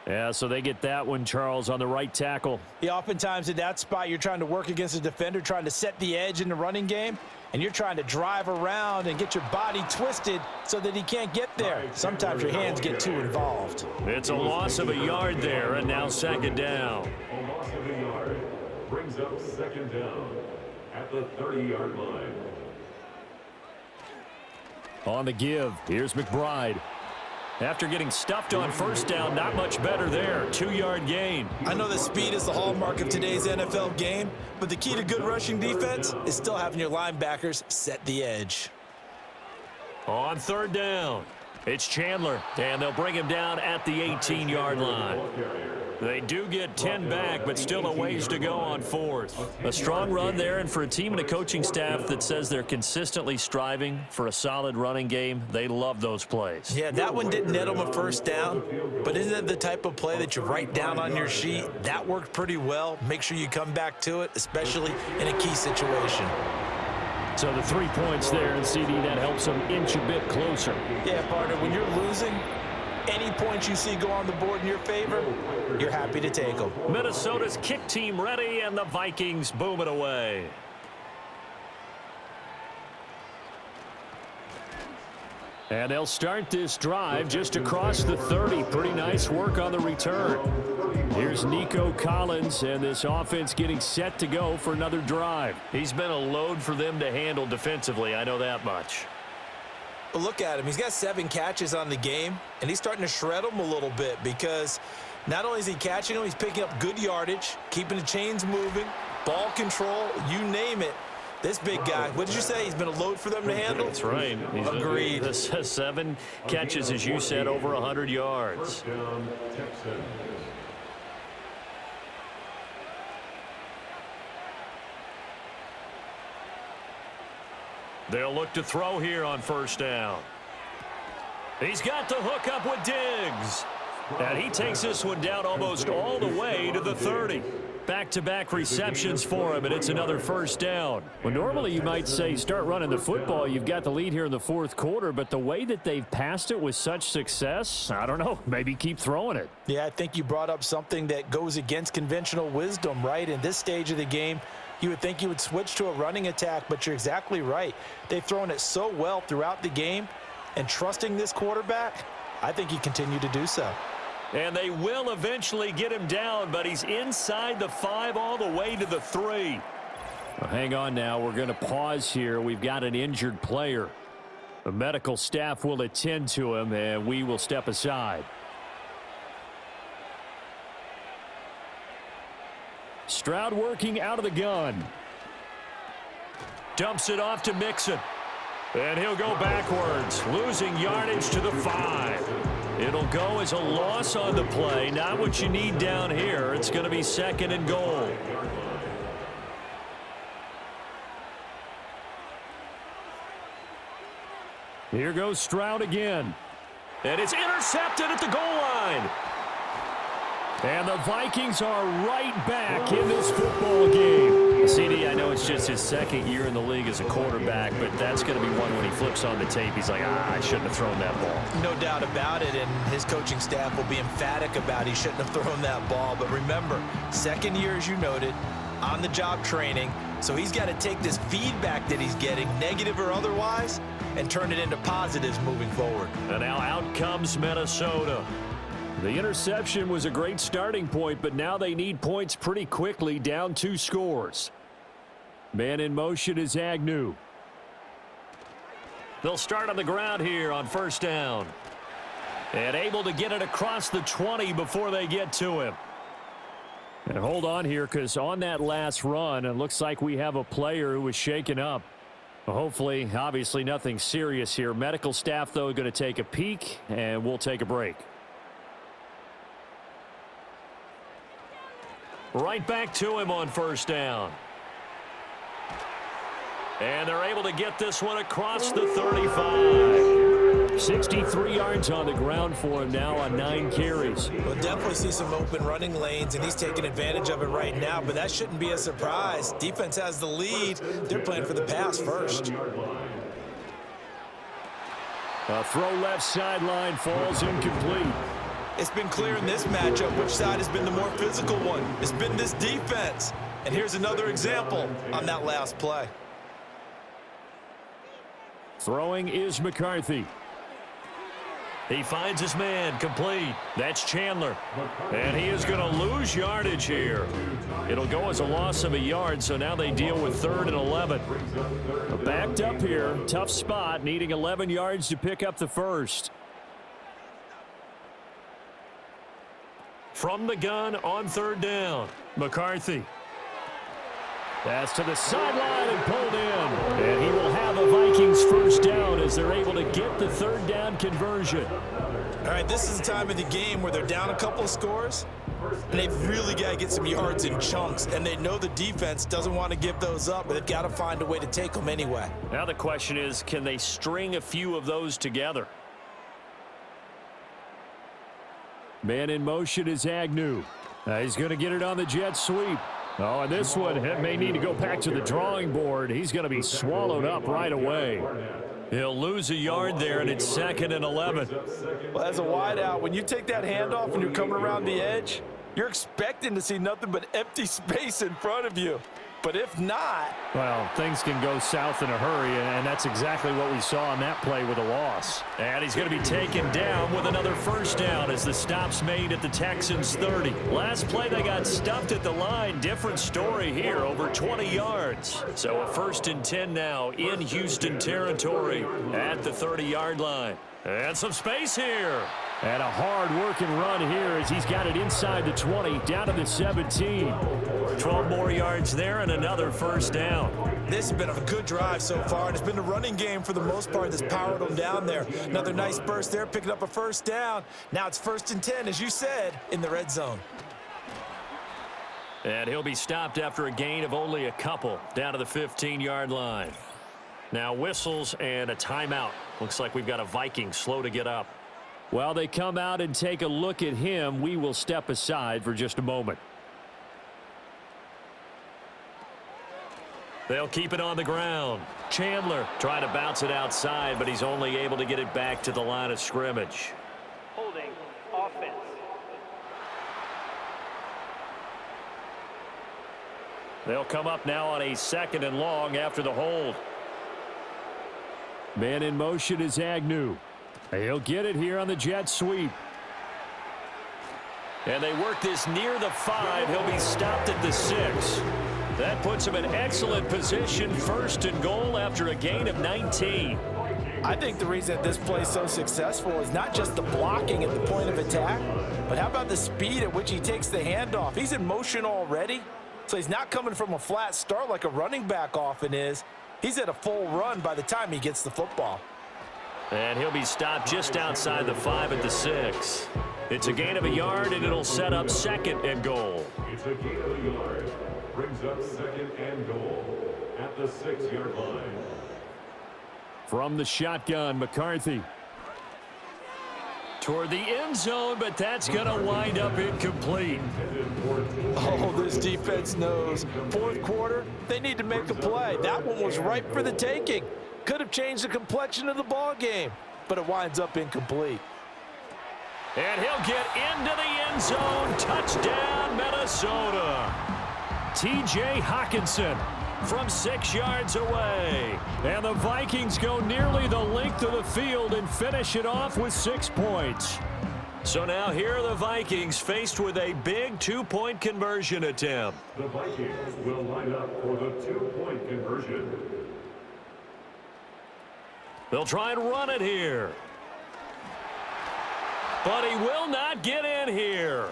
Yeah, so they get that one, Charles, on the right tackle. Yeah, oftentimes in that spot, you're trying to work against a defender, trying to set the edge in the running game, and you're trying to drive around and get your body twisted so that he can't get there. Sometimes your hands get too involved. It's a loss of a yard there, and now 2nd down. A loss of a yard brings up 2nd down at the 30-yard line. On the give, here's McBride. After getting stuffed on 1st down, not much better there. 2-yard gain. I know that speed is the hallmark of today's NFL game, but the key to good rushing defense is still having your linebackers set the edge. On 3rd down, it's Chandler, and they'll bring him down at the 18-yard line. They do get 10 back, but still a ways to go on 4th. A strong run there, and for a team and a coaching staff that says they're consistently striving for a solid running game, they love those plays. Yeah, that one didn't net them a 1st down, but isn't it the type of play that you write down on your sheet? That worked pretty well. Make sure you come back to it, especially in a key situation. So the 3 points there, and CD, that helps them inch a bit closer. Yeah, partner, when you're losing, any points you see go on the board in your favor, you're happy to take them. Minnesota's kick team ready, and the Vikings boom it away. And they'll start this drive just across the 30. Pretty nice work on the return. Here's Nico Collins, and this offense getting set to go for another drive. He's been a load for them to handle defensively, I know that much. But look at him. He's got 7 catches on the game, and he's starting to shred them a little bit because not only is he catching them, he's picking up good yardage, keeping the chains moving, ball control, you name it. This big guy, what did you say? He's been a load for them to handle? That's right. Agreed. This has 7 catches, as you said, over 100 yards. 1st down, Texans. They'll look to throw here on 1st down. He's got the hook up with Diggs. And he takes this one down almost all the way to the 30. Back-to-back receptions for him, and it's another 1st down. Well, normally you might say start running the football. You've got the lead here in the 4th quarter, but the way that they've passed it with such success, I don't know, maybe keep throwing it. Yeah, I think you brought up something that goes against conventional wisdom, right? In this stage of the game, you would think you would switch to a running attack, but you're exactly right. They've thrown it so well throughout the game, and trusting this quarterback, I think he continued to do so. And they will eventually get him down, but he's inside the 5 all the way to the 3. Well, hang on now. We're going to pause here. We've got an injured player. The medical staff will attend to him, and we will step aside. Stroud working out of the gun. Dumps it off to Mixon. And he'll go backwards, losing yardage to the 5. It'll go as a loss on the play. Not what you need down here. It's going to be 2nd and goal. Here goes Stroud again. And it's intercepted at the goal line. And the Vikings are right back in this football game. CD, I know it's just his 2nd year in the league as a quarterback, but that's going to be one when he flips on the tape. He's like, I shouldn't have thrown that ball. No doubt about it, and his coaching staff will be emphatic about he shouldn't have thrown that ball. But remember, 2nd year, as you noted, on-the-job training, so he's got to take this feedback that he's getting, negative or otherwise, and turn it into positives moving forward. And now out comes Minnesota. The interception was a great starting point, but now they need points pretty quickly, down 2 scores. Man in motion is Agnew. They'll start on the ground here on 1st down. And able to get it across the 20 before they get to him. And hold on here, because on that last run, it looks like we have a player who was shaken up. Hopefully, obviously nothing serious here. Medical staff, though, going to take a peek, and we'll take a break. Right back to him on 1st down. And they're able to get this one across the 35. 63 yards on the ground for him now on 9 carries. We'll definitely see some open running lanes, and he's taking advantage of it right now, but that shouldn't be a surprise. Defense has the lead. They're playing for the pass first. A throw left sideline falls incomplete. It's been clear in this matchup which side has been the more physical one. It's been this defense. And here's another example on that last play. Throwing is McCarthy. He finds his man, complete. That's Chandler. And he is going to lose yardage here. It'll go as a loss of a yard, so now they deal with 3rd and 11. Backed up here, tough spot, needing 11 yards to pick up the first. From the gun on 3rd down. McCarthy. Pass to the sideline and pulled in. And he will have a Vikings first down as they're able to get the 3rd down conversion. All right, this is the time of the game where they're down a couple of scores, and they've really got to get some yards in chunks, and they know the defense doesn't want to give those up, but they've got to find a way to take them anyway. Now the question is, can they string a few of those together? Man in motion is Agnew. He's going to get it on the jet sweep. Oh, and this one may need to go back to the drawing board. He's going to be swallowed up right away. He'll lose a yard there, and it's 2nd and 11. Well, as a wideout, when you take that handoff and you're coming around the edge, you're expecting to see nothing but empty space in front of you. But if not... Well, things can go south in a hurry, and that's exactly what we saw on that play with a loss. And he's going to be taken down with another first down as the stop's made at the Texans' 30. Last play, they got stuffed at the line. Different story here, over 20 yards. So a 1st and 10 now in Houston territory at the 30-yard line. And some space here. And a hard-working run here as he's got it inside the 20, down to the 17. 12 more yards there and another first down. This has been a good drive so far, and it's been a running game for the most part that's powered them down there. Another nice burst there, picking up a first down. Now it's 1st and 10, as you said, in the red zone. And he'll be stopped after a gain of only a couple, down to the 15-yard line. Now whistles and a timeout. Looks like we've got a Viking slow to get up. While they come out and take a look at him, we will step aside for just a moment. They'll keep it on the ground. Chandler trying to bounce it outside, but he's only able to get it back to the line of scrimmage. Holding offense. They'll come up now on a 2nd and long after the hold. Man in motion is Agnew. He'll get it here on the jet sweep. And they work this near the 5. He'll be stopped at the 6. That puts him in excellent position. 1st and goal after a gain of 19. I think the reason this play is so successful is not just the blocking at the point of attack, but how about the speed at which he takes the handoff? He's in motion already, so he's not coming from a flat start like a running back often is. He's at a full run by the time he gets the football. And he'll be stopped just outside the 5 at the 6. It's a gain of a yard, and it'll set up 2nd and goal. It's a gain of a yard. Brings up 2nd and goal at the 6-yard line. From the shotgun, McCarthy. Toward the end zone, but that's going to wind up incomplete. Oh, this defense knows. Fourth quarter, they need to make a play. That one was ripe for the taking. Could have changed the complexion of the ball game, but it winds up incomplete. And he'll get into the end zone. Touchdown, Minnesota. T.J. Hawkinson from 6 yards away. And the Vikings go nearly the length of the field and finish it off with 6 points. So now here are the Vikings faced with a big 2-point conversion attempt. The Vikings will line up for the 2-point conversion. They'll try and run it here. But he will not get in here.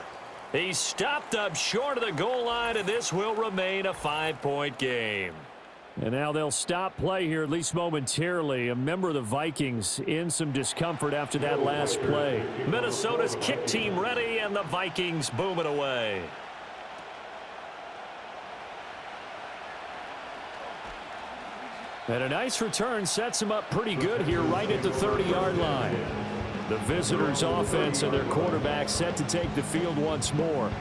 He's stopped up short of the goal line, and this will remain a 5-point game. And now they'll stop play here, at least momentarily. A member of the Vikings in some discomfort after that last play. Minnesota's kick team ready, and the Vikings boom it away. And a nice return sets him up pretty good here right at the 30-yard line. The visitors' offense and their quarterback set to take the field once more.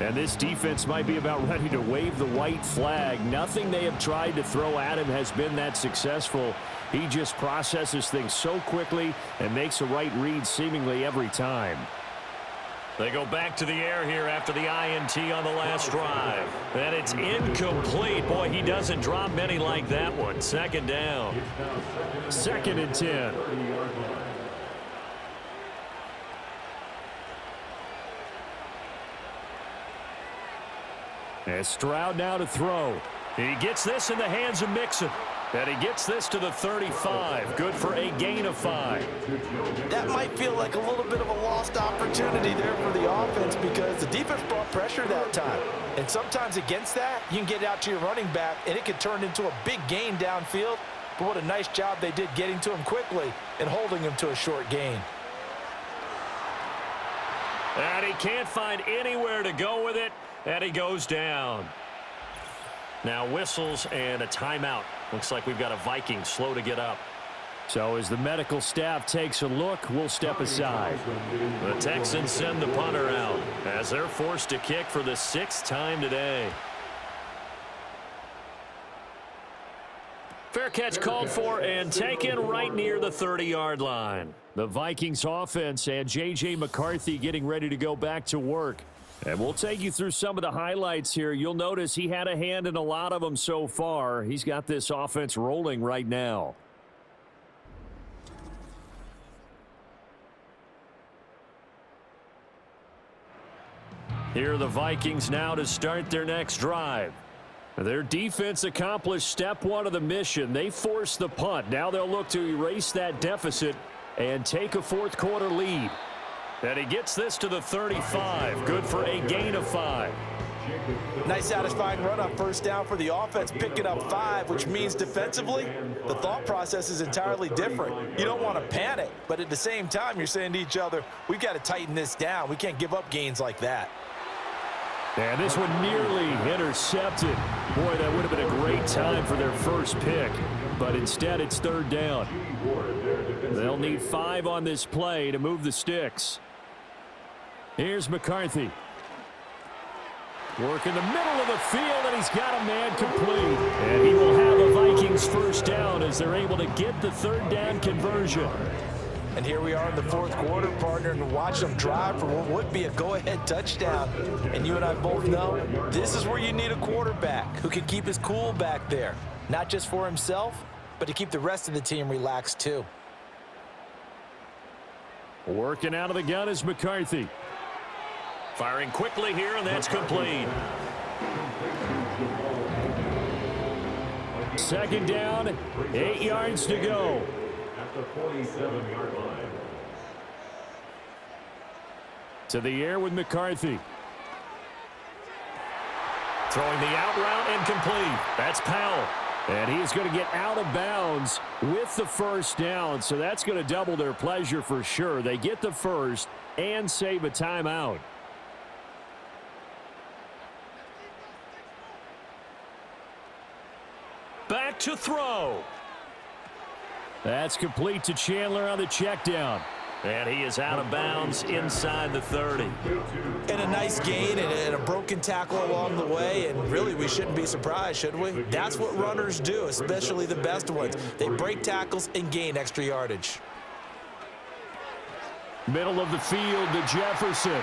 And this defense might be about ready to wave the white flag. Nothing they have tried to throw at him has been that successful. He just processes things so quickly and makes a right read seemingly every time. They go back to the air here after the INT on the last drive. And it's incomplete. Boy, he doesn't drop many like that one. 2nd down. 2nd and 10. And Stroud now to throw. He gets this in the hands of Mixon. And he gets this to the 35. Good for a gain of 5. That might feel like a little bit of a lost opportunity there for the offense because the defense brought pressure that time. And sometimes against that, you can get out to your running back, and it can turn into a big gain downfield. But what a nice job they did getting to him quickly and holding him to a short gain. And he can't find anywhere to go with it. And he goes down. Now whistles and a timeout. Looks like we've got a Viking slow to get up. So as the medical staff takes a look, we'll step aside. The Texans send the punter out as they're forced to kick for the 6th time today. Fair catch called for and taken right near the 30-yard line. The Vikings offense and J.J. McCarthy getting ready to go back to work. And we'll take you through some of the highlights here. You'll notice he had a hand in a lot of them so far. He's got this offense rolling right now. Here are the Vikings now to start their next drive. Their defense accomplished step 1 of the mission. They forced the punt. Now they'll look to erase that deficit and take a 4th quarter lead. And he gets this to the 35. Good for a gain of 5. Nice satisfying run on 1st down for the offense, picking up 5, which means defensively, the thought process is entirely different. You don't want to panic, but at the same time, you're saying to each other, we've got to tighten this down. We can't give up gains like that. And this one nearly intercepted. Boy, that would have been a great time for their first pick. But instead, it's 3rd down. They'll need 5 on this play to move the sticks. Here's McCarthy. Work in the middle of the field, and he's got a man complete. And he will have a Vikings 1st down as they're able to get the 3rd down conversion. And here we are in the 4th quarter, partner, and watch them drive for what would be a go-ahead touchdown. And you and I both know this is where you need a quarterback who can keep his cool back there. Not just for himself, but to keep the rest of the team relaxed too. Working out of the gun is McCarthy. Firing quickly here, and that's complete. 2nd down, 8 yards to go. the 47-yard line. To the air with McCarthy. Throwing the out route and complete. That's Powell. And he's going to get out of bounds with the first down. So that's going to double their pleasure for sure. They get the first and save a timeout. Back to throw. That's complete to Chandler on the check down. And he is out of bounds inside the 30. And a nice gain and a broken tackle along the way, and really we shouldn't be surprised, should we? That's what runners do, especially the best ones. They break tackles and gain extra yardage. Middle of the field to Jefferson.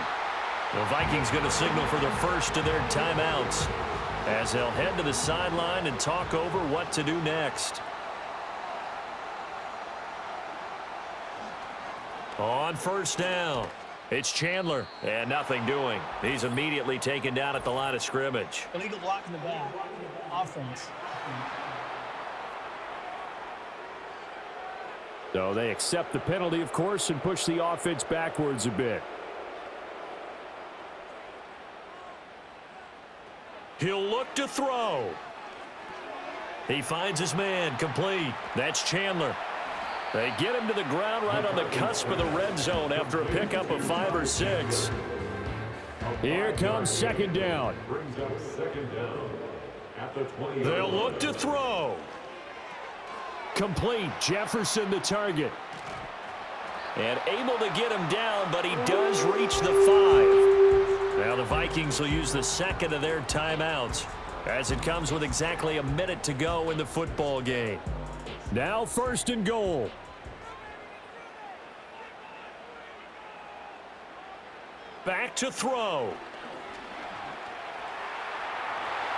The Vikings going to signal for the first of their timeouts as they'll head to the sideline and talk over what to do next. On first down, it's Chandler, and nothing doing. He's immediately taken down at the line of scrimmage. Illegal block in the back. Offense. So they accept the penalty, of course, and push the offense backwards a bit. He'll look to throw. He finds his man, complete. That's Chandler. They get him to the ground right on the cusp of the red zone after a pickup of 5 or 6. Here comes second down. Brings up second down at the 20. They'll look to throw. Complete. Jefferson the target. And able to get him down, but he does reach the 5. Now the Vikings will use the second of their timeouts as it comes with exactly a minute to go in the football game. Now first and goal. Back to throw.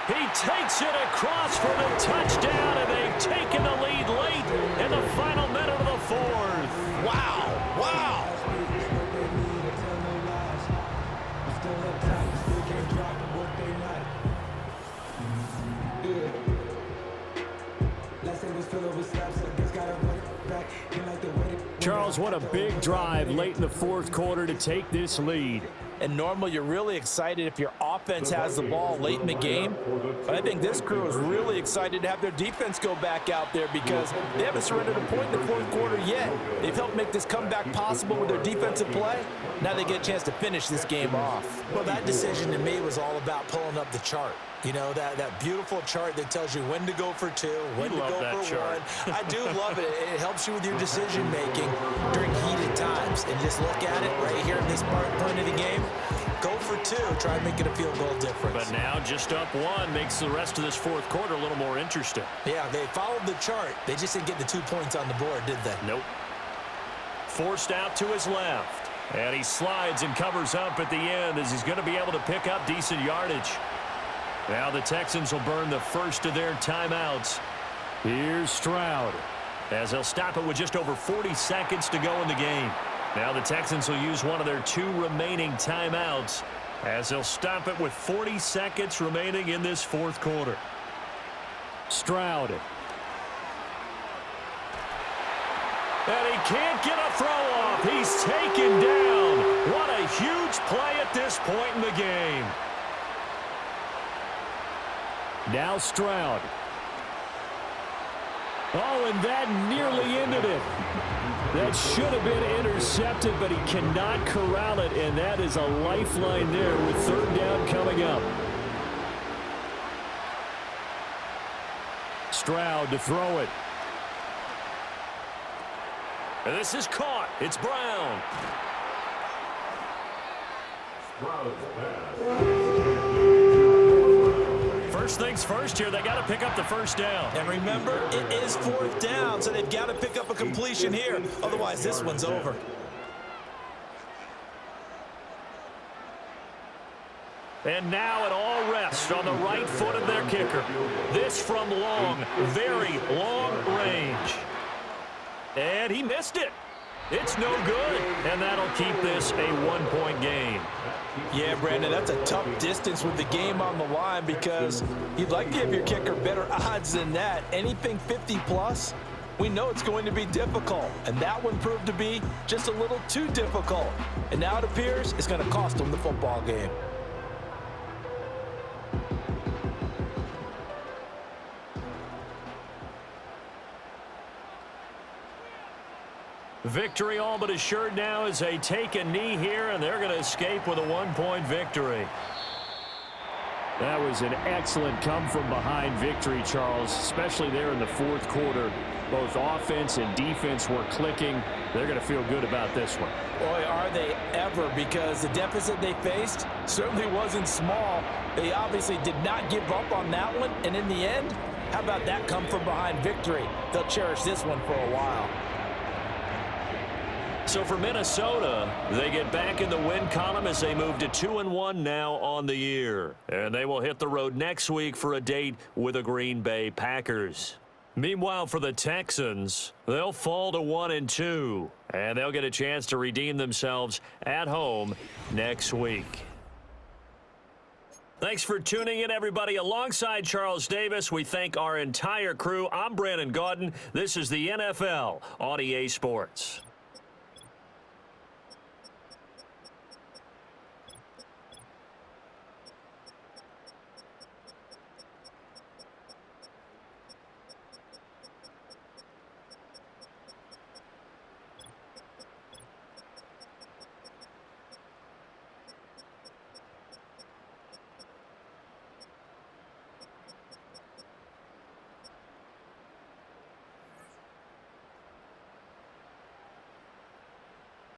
He takes it across for the touchdown, and they've taken the lead late in the final minute of the fourth. Wow, wow. Charles, what a big drive late in the fourth quarter to take this lead. And normally you're really excited if your offense has the ball late in the game. But I think this crew is really excited to have their defense go back out there because they haven't surrendered a point in the fourth quarter yet. They've helped make this comeback possible with their defensive play. Now they get a chance to finish this game off. Well, that decision to me was all about pulling up the chart. You know, that beautiful chart that tells you when to go for 2, when to go for 1. I do love it. It helps you with your decision-making during heated times. And just look at it right here in this point of the game. Go for 2. Try and make it a field goal difference. But now just up 1 makes the rest of this fourth quarter a little more interesting. Yeah, they followed the chart. They just didn't get the 2 points on the board, did they? Nope. Forced out to his left. And he slides and covers up at the end as he's going to be able to pick up decent yardage. Now the Texans will burn the first of their timeouts. Here's Stroud. As they'll stop it with just over 40 seconds to go in the game. Now the Texans will use one of their 2 remaining timeouts as they'll stop it with 40 seconds remaining in this fourth quarter. Stroud. And he can't get a throw off. He's taken down. What a huge play at this point in the game. Now Stroud. Oh, and that nearly ended it. That should have been intercepted, but he cannot corral it, and that is a lifeline there with third down coming up. Stroud to throw it. And this is caught. It's Brown. First things first here, they got to pick up the first down. And remember, it is fourth down, so they've got to pick up a completion here. Otherwise, this one's over. And now it all rests on the right foot of their kicker. This from long, very long range. And he missed it. It's no good, and that'll keep this a 1-point game. Yeah, Brandon, that's a tough distance with the game on the line because you'd like to give your kicker better odds than that. Anything 50-plus, We know it's going to be difficult, and that one proved to be just a little too difficult. And now it appears it's going to cost them the football game. Victory all but assured now as they take a knee here, and they're going to escape with a 1-point victory. That was an excellent come-from-behind victory, Charles, especially there in the fourth quarter. Both offense and defense were clicking. They're going to feel good about this one. Boy, are they ever, because the deficit they faced certainly wasn't small. They obviously did not give up on that one, and in the end, how about that come-from-behind victory? They'll cherish this one for a while. So for Minnesota, they get back in the win column as they move to 2-1 now on the year. And they will hit the road next week for a date with the Green Bay Packers. Meanwhile, for the Texans, they'll fall to 1-2, and they'll get a chance to redeem themselves at home next week. Thanks for tuning in, everybody. Alongside Charles Davis, we thank our entire crew. I'm Brandon Gaudin. This is the NFL on EA Sports.